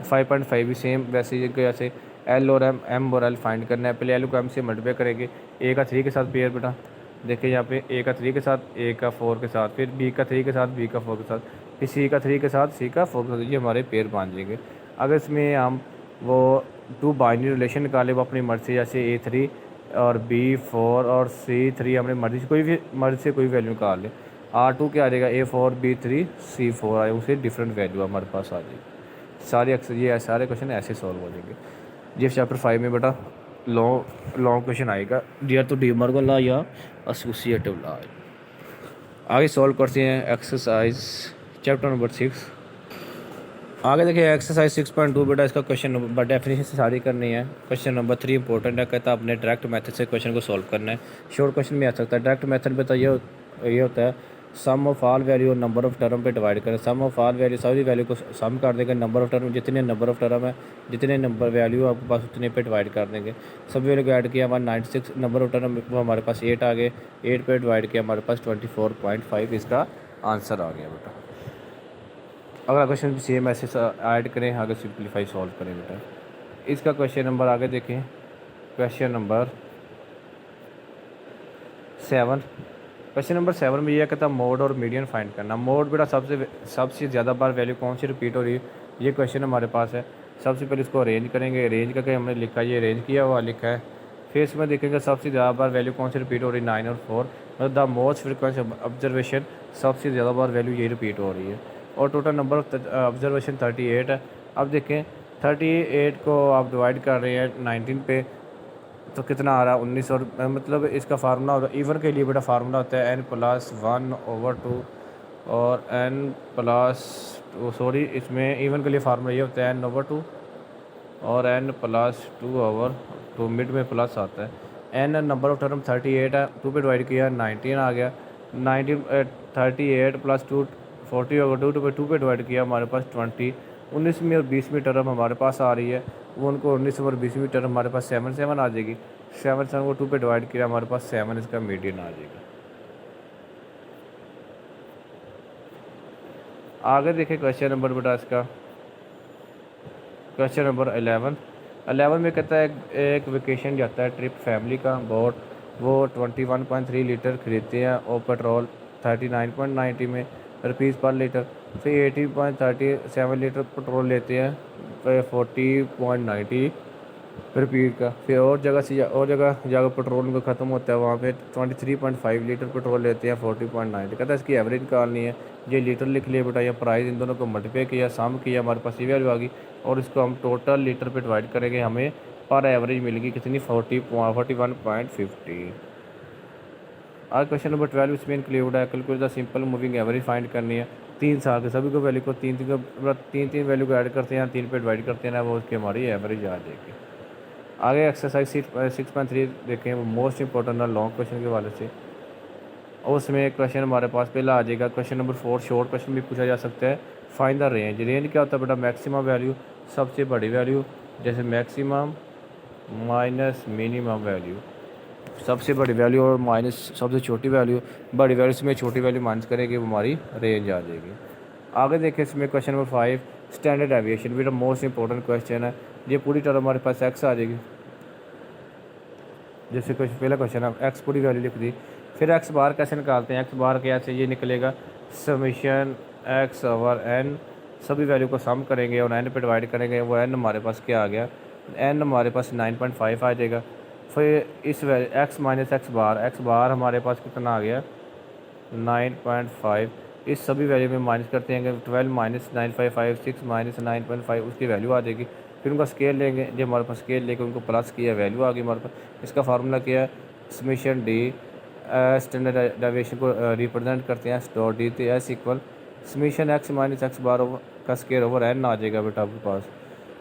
5.5 भी सेम वैसे ही, जैसे एल और एम और एल फाइंड करना है। पहले एल को एम से मल्टीप्लाई करेंगे, ए का 3 के साथ पेयर बेटा, देखिए यहाँ पे ए का 3 के साथ, ए का 4 के साथ, फिर बी का 3 के साथ, बी का 4 के साथ, फिर सी का 3 के साथ, सी का 4 के साथ, ये हमारे पेयर बन जाएंगे। अगर इसमें हम वो 2 बाइनरी रिलेशन निकाले वो अपनी मर्जी से, जैसे A3 और B4 और C3 हमने मर्जी से कोई वैल्यू निकाल लें। R2 क्या आ जाएगा, A4 B3 C4 आए, उसे डिफरेंट वैल्यू हमारे पास आ जाएगी। ये सारे क्वेश्चन ऐसे सॉल्व हो जाएंगे। ये चैप्टर 5 में बेटा लॉन्ग क्वेश्चन आएगा, डियर टू डीमर्गो लॉ या एसोसिएटिव लॉ। आगे सॉल्व करते हैं एक्सरसाइज चैप्टर नंबर 6। आगे देखिए एक्सरसाइज 6.2 बेटा, इसका क्वेश्चन नंबर डेफिनेशन से सारी करनी है। क्वेश्चन नंबर 3 इंपॉर्टेंट है, कहता है अपने डायरेक्ट मेथड से क्वेश्चन को सॉल्व करना है। शॉर्ट क्वेश्चन में आ सकता है। डायरेक्ट मेथड पे तो ये होता है सम ऑफ ऑल वैल्यू और नंबर ऑफ टर्म पे डिवाइड करें। सम ऑफ ऑल वैल्यू सारी वैल्यू को सम कर देंगे, नंबर ऑफ टर्म जितने नंबर ऑफ टर्म है जितने नंबर वैल्यू आपके पास उतने पे डिवाइड कर देंगे। सभी वैल्यू को ऐड किया, हमारा 96 नंबर ऑफ टर्म वो हमारे पास 8 आ गए। 8 पे डिवाइड किया, हमारे पास 24.5 इसका आंसर आ गया बेटा। अगला क्वेश्चन भी सेम ऐसे ऐड करें, आगे सिंप्लीफाई सॉल्व करें बेटा। इसका क्वेश्चन नंबर आगे देखें, क्वेश्चन नंबर 7। क्वेश्चन नंबर 7 में यह कहता है मोड और मीडियन फाइंड करना। मोड बेटा सबसे ज़्यादा बार वैल्यू कौन सी रिपीट हो रही है, ये क्वेश्चन हमारे पास है। सबसे पहले इसको अरेंज करेंगे, अरेंज करके हमने लिखा, ये अरेंज किया हुआ लिखा है। फिर इसमें देखेंगे सबसे ज़्यादा बार वैल्यू कौन सी रिपीट हो रही है, 9 और 4। मतलब द मोस्ट फ्रिक्वेंसी ऑब्जर्वेशन, सबसे ज़्यादा बार वैल्यू यही रिपीट हो रही है। और टोटल नंबर ऑफ ऑब्जर्वेशन 38 है। अब देखें 38 को आप डिवाइड कर रहे हैं 19 पे, तो कितना आ रहा है 19। और मतलब इसका फार्मूला होता है इवन के लिए बेटा, फार्मूला होता है n+1/2 और इसमें इवन के लिए फार्मूला ये होता है n/2 और n+2/2, मिड में प्लस आता है। n नंबर ऑफ टर्म 38 है, 2 पे डिवाइड किया 19 आ गया। 38 + 2 40/2 2 पे डिवाइड किया, हमारे पास 20। 19वीं और 20वीं टर्म हमारे पास आ रही है, वो उनको 19वीं और 20वीं टर्म हमारे पास 7 आ जाएगी। 7 को 2 पे डिवाइड किया, हमारे पास 7 इसका मीडियन आ जाएगा। आगे देखें क्वेश्चन नंबर बेटा इसका क्वेश्चन नंबर 11 में कहता है एक वेकेशन जाता है ट्रिप फैमिली का बोट, वो 21.3 लीटर खरीदते हैं और पेट्रोल 39.90 में रुपीज़ पर लीटर। फिर 80.37 लीटर पेट्रोल लेते हैं 40.90 रुपये का। फिर और जगह जाकर पेट्रोल उनका ख़त्म होता है, वहाँ पे 23.5 लीटर पेट्रोल लेते हैं 40.90। कहता है इसकी एवरेज निकालनी है। ये लीटर लिख लिए बेटा, या प्राइस इन दोनों को मल्टीप्लाई किया, सम किया, हमारे पास ये वैल्यू आ गई। और इसको हम टोटल लीटर पे डिवाइड करेंगे, हमें पर एवरेज मिलेगी कितनी 41.50। आज क्वेश्चन नंबर 12 इसमें इंक्लूड है calculate the simple moving average find करनी है। 3 साल के सभी को वैल्यू को तीन वैल्यू को ऐड करते हैं, 3 पे डिवाइड करते हैं ना, वो उसकी हमारी एवरेज आ जाएगी। आगे एक्सरसाइज 6.3 देखें, वो मोस्ट इंपॉर्टेंट है लॉन्ग क्वेश्चन के वाले से। और उसमें क्वेश्चन हमारे पास पहला आ जाएगा। क्वेश्चन नंबर 4 शॉर्ट क्वेश्चन भी पूछा जा सकता है। Find the range. रेंज क्या होता है बेटा, मैक्सिमम वैल्यू सबसे बड़ी वैल्यू, जैसे मैक्सिमम माइनस मिनिमम वैल्यू, सबसे बड़ी वैल्यू और माइनस सबसे छोटी वैल्यू। बड़ी वैल्यू से में छोटी वैल्यू माइनस करेंगे, वो हमारी रेंज आ जाएगी। आगे देखें इसमें क्वेश्चन नंबर 5 स्टैंडर्ड एविएशन, बेटा मोस्ट इंपॉर्टेंट क्वेश्चन है। ये पूरी टर्म हमारे पास एक्स आ जाएगी। जैसे क्वेश्चन पहला क्वेश्चन है एक्स पूरी वैल्यू लिख दी। फिर एक्स बार कैसे निकालते हैं, एक्स बार क्या से ये निकलेगा समीशन एक्स ओवर एन, सभी वैल्यू को सम करेंगे और एन पे डिवाइड करेंगे, वो एन हमारे पास क्या आ गया, एन हमारे पास 9.5 आ जाएगा। फिर इस वैल्यू एक्स माइनस एक्स बार हमारे पास कितना आ गया 9.5। इस सभी वैल्यू में माइनस करते हैं, 12 माइनस 955 6 माइनस 9.5 उसकी वैल्यू आ जाएगी। फिर उनका स्केल लेंगे, जब हमारे पास स्केल लेके उनको प्लस किया, वैल्यू आ गई हमारे पास। इसका फार्मूला क्या है, समीशन डी स्टैंडर्ड डेविएशन को रिप्रेजेंट करते हैं डॉट डी, तो S equal summation X minus X bar का स्केयर ओवर एन आ जाएगा बेटा आपके पास।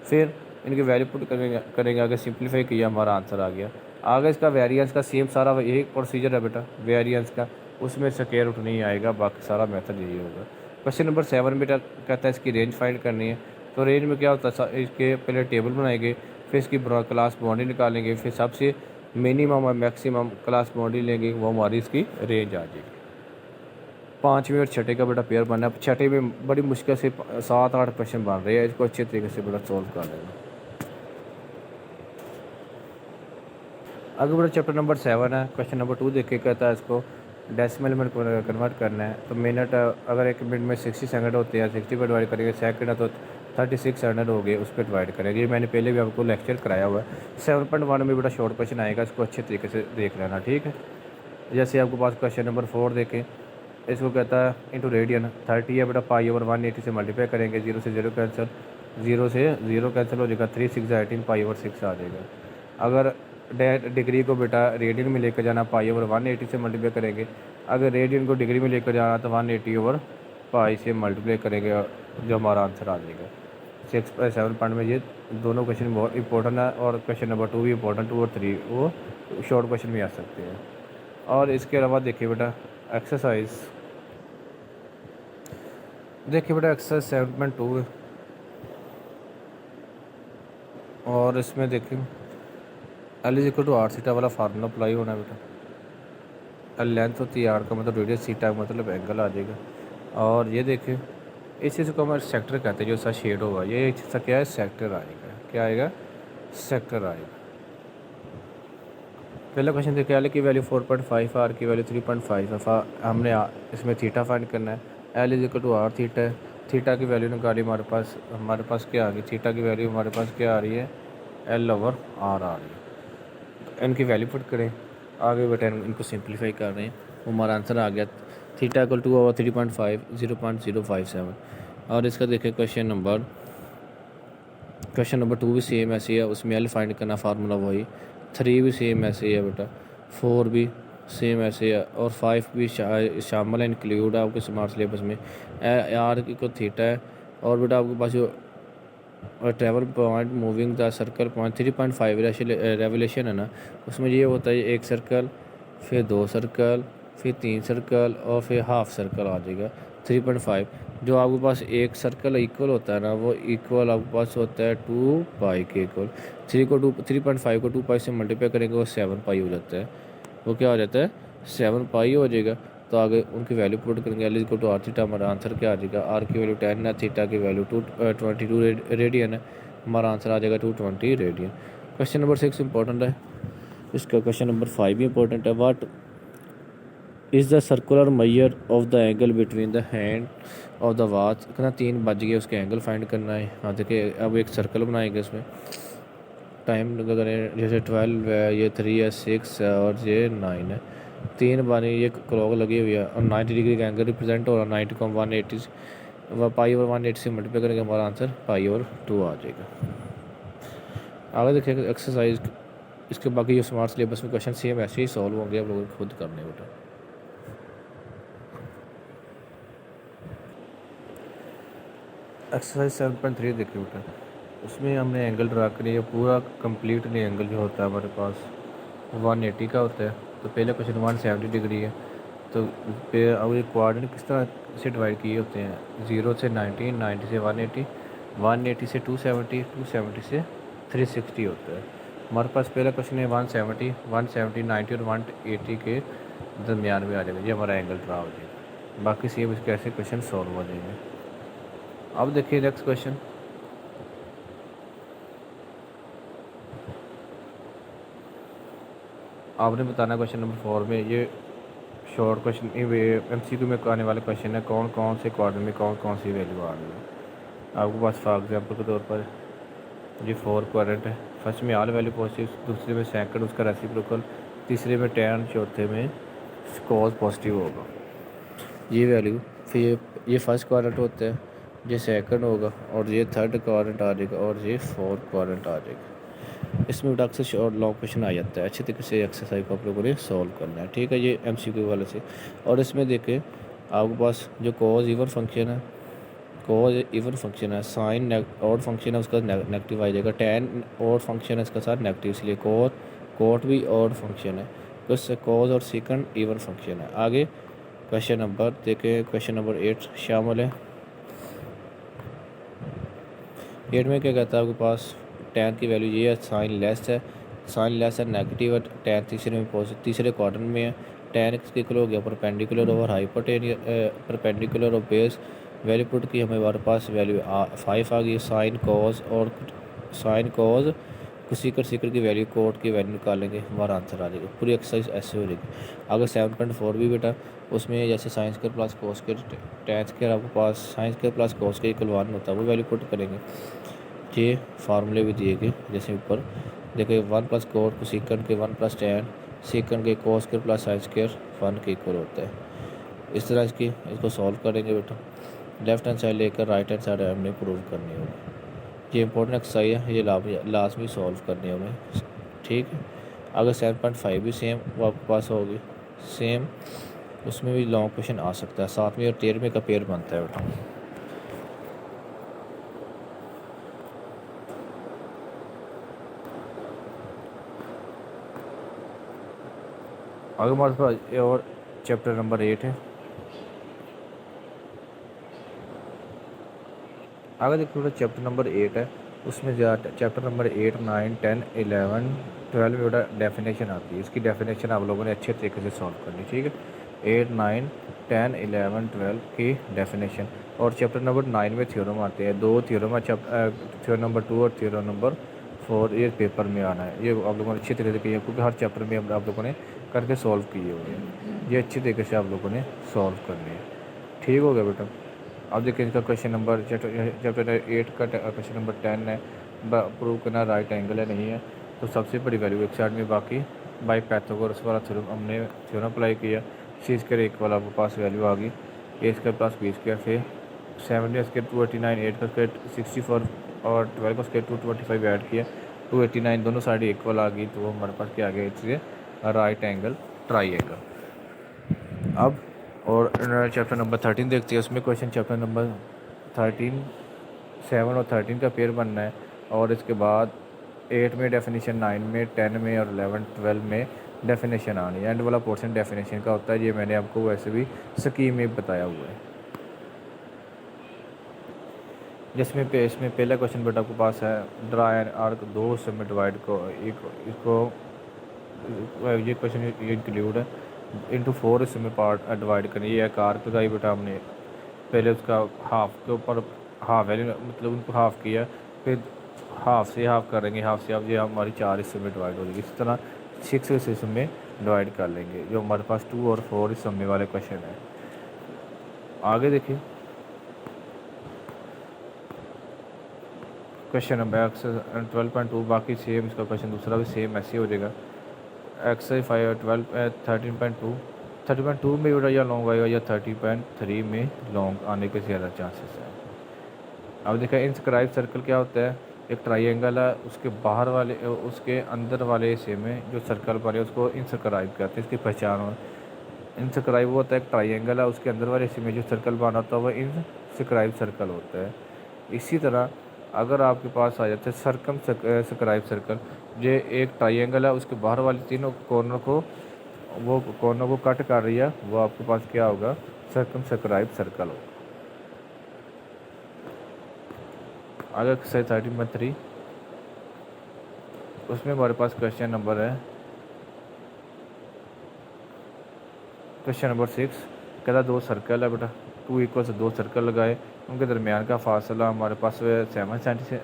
फिर इनकी वैल्यू पुट करेंगे आगे सिंप्लीफाई किया, हमारा आंसर आ गया। आगे इसका वेरिएंस का सेम सारा यही प्रोसीजर है बेटा, वेरिएंस का उसमें स्केयर रूट नहीं आएगा, बाकी सारा मेथड यही होगा। क्वेश्चन नंबर 7 बेटा कहता है इसकी रेंज फाइंड करनी है। तो रेंज में क्या होता है, इसके पहले टेबल बनाएंगे, फिर इसकी क्लास बाउंड्री निकालेंगे, फिर सबसे मिनिमम और मैक्सिमम क्लास बाउंड्री लेंगे, वो हमारी इसकी रेंज आ जाएगी। 5वें और छठे का बेटा पेयर बनना है। छठे में बड़ी मुश्किल से 7-8 क्वेश्चन बन रहे हैं, इसको अच्छे तरीके से बेटा सॉल्व कर लेना। आगे बेटा चैप्टर नंबर 7 है। क्वेश्चन नंबर 2 देख के कहता है इसको डेसिमल में कन्वर्ट करना है। तो मिनट, अगर एक मिनट में 60 सेकंड होते हैं, 60 पर डिवाइड करेंगे सेकंड है तो 3600 हो गए, उस पर डिवाइड करेंगे। ये मैंने पहले भी आपको लेक्चर कराया हुआ है। 7.1 में बेटा शॉर्ट क्वेश्चन आएगा, इसको अच्छे तरीके से देख लेना, ठीक है। जैसे आपके पास क्वेश्चन नंबर 4 देखें, इसको कहता है इंटू रेडियन 30 है बेटा, π/180 से मल्टीप्लाई करेंगे, 0 से 0 कैंसिल, 0 से 0 कैंसिल हो जाएगा, 3 6 18 π/6 आ जाएगा। अगर डिग्री को बेटा रेडियन में लेकर जाना, π/180 से मल्टीप्लाई करेंगे। अगर रेडियन को डिग्री में लेकर जाना तो 180/π से मल्टीप्लाई करेंगे, जो हमारा आंसर आ जाएगा। 6.7 पॉइंट में ये दोनों क्वेश्चन बहुत इंपॉर्टेंट है, और क्वेश्चन नंबर 2 भी इंपॉर्टेंट, 2 और 3 वो शॉर्ट क्वेश्चन में आ सकते हैं। और इसके अलावा देखिए बेटा एक्सरसाइज, देखिए बेटा एक्सरसाइज 7.2 है, और इसमें देखिए L=r थीटा वाला फार्मूला अप्लाई होना है बेटा। एल लेंथ होती है, आर का मतलब रेडियस, थीटा का मतलब एंगल आ जाएगा। और ये देखिए इस चीज़ को हमारे सेक्टर कहते हैं, जो सा शेड होगा ये हिस्सा क्या है, सेक्टर आएगा। क्या आएगा, सेक्टर आएगा। पहला क्वेश्चन देखिए, एल की वैल्यू 4.5, आर की वैल्यू 3.5 है। हमने इसमें थीटा फाइंड करना है। L=r थीटा है, थीटा की वैल्यू निकाली, हमारे पास क्या आ गई, थीटा की वैल्यू हमारे पास क्या आ रही है, L/r आ रही है। तो इनकी वैल्यू पुट करें, आगे बेटा इनको सिंप्लीफाई कर रहे हैं, हमारा आंसर आ गया थीटा इक्वल टू 3.5 0.057। और इसका देखिए क्वेश्चन नंबर 2 भी सेम ऐसे है, उसमें एल फाइंड करना, फार्मूला वही। 3 भी सेम ऐसे ही है बेटा, 4 भी सेम ऐसे है, और 5 भी शामिल है, इंक्लूड है आपके स्मार्ट सिलेबस में। आर की को थीटा है, और बेटा आपके पास जो travel point moving the circle point 3.5 revolution है ना, उसमें ये होता है एक सर्कल, फिर 2 सर्कल, फिर 3 सर्कल, और फिर हाफ सर्कल आ जाएगा 3.5। जो आपके पास एक सर्कल इक्वल होता है ना, वो इक्वल आपके पास होता है 2π के इक्वल। 3.5 को 2π से मल्टीप्लाई करेंगे, वो 7π हो जाता है। वो क्या हो जाता है, 7π हो जाएगा। तो आगे उनकी वैल्यू पुट करेंगे, L=r थीटा, हमारा आंसर क्या आ जाएगा, आर की वैल्यू 10 है, थीटा की वैल्यू 22 रेडियन है, हमारा आंसर आ जाएगा 220 रेडियन। क्वेश्चन नंबर 6 इंपॉर्टेंट है, इसका क्वेश्चन नंबर 5 भी इंपॉर्टेंट है। What is the circular measure of the angle between the hand of the watch. कितना 3 बज गए, उसके एंगल फाइंड करना है। हाँ देखिए, अब एक सर्कल बनाएंगे, उसमें टाइम करें, जैसे 12 है, ये 3 है, 6 है, और ये 9 है। 3 बार ये क्लॉक लगी हुई है, और 90 डिग्री का एंगल रिप्रेजेंट हो रहा है। 90 को 180 π/180 से मल्टीप्लाई करेंगे, हमारा आंसर π/2 आ जाएगा। आगे देखिए एक्सरसाइज, इसके बाकी जो स्मार्ट सिलेबस में क्वेश्चन सेम ऐसे ही सॉल्व होंगे, आप लोगों को खुद करने बेटा। एक्सरसाइज 7.3 देखिए बेटा, उसमें हमने एंगल ड्रा करी है, पूरा कम्प्लीटली एंगल जो होता है हमारे पास 180 का होता है। तो पहले क्वेश्चन 170 डिग्री है, तो अब ये कोऑर्डिनेट किस तरह से डिवाइड किए होते हैं, 0 से 90, 90 से 180, 180 से 270, 270 से 360 होता है। हमारे पास पहला क्वेश्चन है 170, 90 और 180 के दरमियान में आ जाएगा, ये हमारा एंगल ड्रा हो जाएगा। बाकी सेम इसके ऐसे क्वेश्चन सॉल्व हो जाएंगे। अब देखिए नेक्स्ट क्वेश्चन, आपने बताना क्वेश्चन नंबर 4 में, ये शॉर्ट क्वेश्चन MCQ में आने वाले क्वेश्चन है, कौन कौन से क्वाड्रेंट में कौन कौन सी वैल्यू आ रही है आपके पास। फॉर एग्जांपल के तौर पर ये 4 क्वाड्रेंट है, फर्स्ट में ऑल वैल्यू पॉजिटिव, दूसरे में सेकंड उसका रेसिप्रोकल, तीसरे में tan, चौथे में cos पॉजिटिव होगा ये वैल्यू। फिर ये फर्स्ट क्वाड्रेंट होता है, ये सेकंड होगा, और ये थर्ड क्वाड्रेंट आ जाएगा, और ये फोर्थ क्वाड्रेंट आ जाएगा। इसमें अक्सर शॉर्ट लॉन्ग क्वेश्चन आ जाता है, अच्छे तरीके से एक्सरसाइज को आप लोगों ने सॉल्व करना है, ठीक है। ये MCQ वाले से। और इसमें देखें आपके पास जो कॉज इवन फंक्शन है, साइन ऑड फंक्शन है, उसका नेगेटिव आ जाएगा। टैन ऑड फंक्शन है, इसका साथ नेगेटिव, इसलिए कोट भी ऑड फंक्शन है, तो इससे कॉज और सेकंड इवन फंक्शन है। आगे क्वेश्चन नंबर देखें, क्वेश्चन नंबर 8 शामिल है। 8 में क्या कहता है आपके पास, टैन की वैल्यू ये है, साइन लेस है, नेगेटिव है, टैन तीसरे में पॉजिटिव, तीसरे क्वाड्रेंट में है। टैन इसके इक्वल हो गया परपेंडिकुलर ओवर हाइपोटेनियस, परपेंडिकुलर और बेस। वैल्यू पुट की हमारे पास वैल्यू 5 आ गई। साइन कॉज सीकर की वैल्यू, कोट की वैल्यू निकालेंगे, हमारा आंसर आ जाएगा। पूरी एक्सरसाइज ऐसे हो जाएगी। आगे 7.4 भी बेटा, उसमें जैसे साइंस के प्लस कोस के टेंथ के आपके पास साइंस के प्लस कोस के इक्वल 1 होता है, वो वैल्यू पुट करेंगे। ये फार्मूले भी दिए गए जैसे ऊपर देखिए 1 प्लस कोट को सीकंड के 1 प्लस टेन सीकंड के कोस के प्लस साइंस के 1 के इक्वल होता है। इस तरह इसको सॉल्व करेंगे बेटा। लेफ्ट हैंड साइड लेकर राइट हैंड साइड हमने प्रूव करनी होगी। ये इंपॉर्टेंट एक्सरसाइज है, ये लाजमी सॉल्व करनी होगी, ठीक है। अगर 7.5 भी सेम वो आपके पास होगी सेम, उसमें भी लॉन्ग क्वेश्चन आ सकता है। 7वीं और 13वीं का पेयर बनता है बेटा। आगे हमारे पास और चैप्टर नंबर 8 है। आगे देखिए चैप्टर नंबर 8 है, उसमें चैप्टर नंबर 8, 9, 10, 11, 12 में बेटा डेफिनेशन आती है। इसकी डेफिनेशन आप लोगों ने अच्छे तरीके से सॉल्व करनी, ठीक है। 8, 9, 10, 11, 12 की डेफिनेशन। और चैप्टर नंबर 9 में थ्योरम आते हैं, 2 थ्योरम है, थ्योरम नंबर 2 और थ्योरम नंबर 4 ये पेपर में आना है। ये आप लोगों ने अच्छी तरीके से किया क्योंकि हर चैप्टर में आप लोगों ने करके सॉल्व किए हुए हैं। ये अच्छी तरीके से आप लोगों ने सॉल्व करनी है, ठीक हो गया बेटा। अब देखिए इसका क्वेश्चन नंबर चैप्टर 8 का क्वेश्चन नंबर 10 है, प्रूव करना राइट एंगल है नहीं है। तो सबसे बड़ी वैल्यू एक साइड में, बाकी बाई पाइथागोरस वाला थ्योरम हमने थ्योरम अप्लाई किया। सी स्क्वायर एक वाला आपके पास वैल्यू आ गई, ए स्क्वायर प्लस बी स्क्वायर, फिर 70 स्क्वायर 289, 8 का स्क्वायर 64 और 12 का स्क्वायर 225 ऐड किया, 289 दोनों साइड इक्वल आ गई। तो हमारे पास क्या आ गया, इसलिए राइट एंगल ट्राइएंगल। अब और चैप्टर नंबर 13 देखते हैं। उसमें क्वेश्चन चैप्टर नंबर 13, 7 और 13 का पेयर बनना है। और इसके बाद 8 में डेफिनेशन, 9 में, 10 में और 11, 12 में डेफिनेशन आनी है। एंड वाला पोर्शन डेफिनेशन का होता है, ये मैंने आपको वैसे भी स्कीम में बताया हुआ है। जिसमें इसमें पहला क्वेश्चन बेटा आपके पास है, ड्रा एन आर्क, 2 हिस्सों में डिवाइड को इसको ये क्वेश्चन इंक्लूड है इंटू 4 हिस्से में पार्ट डिवाइड करनी। ये एक आर्क का ही बेटा हमने पहले उसका हाफ के ऊपर हाफ वैल्यू मतलब उनको हाफ किया, फिर हाफ से हाफ करेंगे, हाफ से हाफ, ये हमारी 4 हिस्से में डिवाइड हो जाएगी। इस तरह 6 हिस्से में डिवाइड कर लेंगे, जो हमारे पास 2 और 4 हिस्से में वाले क्वेश्चन है। आगे देखिए क्वेश्चन नंबर 12.2, बाकी सेम, इसका क्वेश्चन दूसरा भी सेम ऐसे हो जाएगा। एक्सरसाइज 13.2 में बेटा या लॉन्ग आएगा या 30.3 में लॉन्ग आने के ज़्यादा चांसेस हैं। अब देखा इनस्क्राइब सर्कल क्या होता है, एक ट्राइंगल है, उसके बाहर वाले उसके अंदर वाले हिस्से में जो सर्कल बने उसको इनस्क्राइब कहते हैं। इसकी पहचान हो, इनस्क्राइब होता है एक ट्राइंगल है, उसके अंदर वाले हिस्से में जो सर्कल बना होता है वह इनस्क्राइब सर्कल होता है। इसी तरह अगर आपके पास आ जाता है सर्कम स्क्राइब सर्कल, ये एक ट्राइंगल है, उसके बाहर वाले तीनों कॉर्नर को कट कर रही है, वो आपके पास क्या होगा, सर्कम स्क्राइब सर्कल होगा। आगे एक्सरसाइज 13.3, उसमें हमारे पास क्वेश्चन नंबर है क्वेश्चन नंबर 6। कहता 2 सर्कल है बेटा, 2 इक्वल से 2 सर्कल लगाए, उनके दरमियान का फासला हमारे पास 7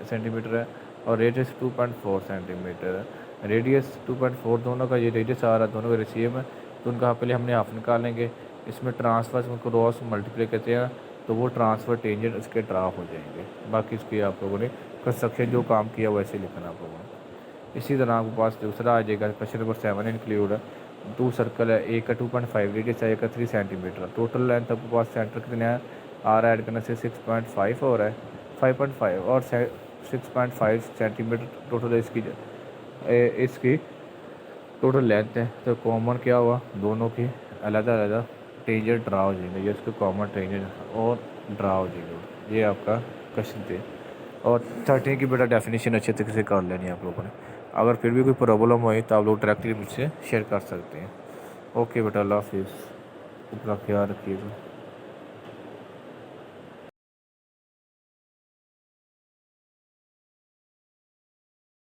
सेंटीमीटर है और रेडियस 2.4 सेंटीमीटर है। रेडियस 2.4 दोनों का ये रेडियस आ रहा है, दोनों का रेशियो है, तो उनका पहले हमने हाफ निकालेंगे। इसमें ट्रांसफर उनको क्रॉस मल्टीप्लाई कहते हैं, तो वो ट्रांसफ़र टेंजेंट इसके ड्राफ हो जाएंगे। बाकी इसकी आप लोगों ने कंस्ट्रक्शन जो काम किया वैसे लिखना आप लोगों ने। इसी तरह आपके पास दूसरा आ जाएगा क्वेश्चन नंबर 7 इंक्लूड है, 2 सर्कल है, एक का 2.5 रेडियस है, एक का 3 सेंटीमीटर। टोटल लेंथ आपके पास सेंटर कितना है, आर ऐड करने से 6.5 हो रहा है, 5.5 और 6.5 सेंटीमीटर टोटल इसकी टोटल लेंथ है। तो कॉमन क्या हुआ, दोनों की अलग-अलग टेंजेंट ड्रा हो जाएंगे, ये इसके कॉमन टेंजेंट और ड्रा हो जाएंगे। ये आपका क्वेश्चन थे। और 13 की बेटा डेफिनेशन अच्छे तरीके से कर लेनी है आप लोगों ने। अगर फिर भी कोई प्रॉब्लम हुई तो आप लोग डायरेक्टली मुझसे शेयर कर सकते हैं। ओके बेटा, अल्लाह हाफिज़, अपना ख्याल रखिएगा।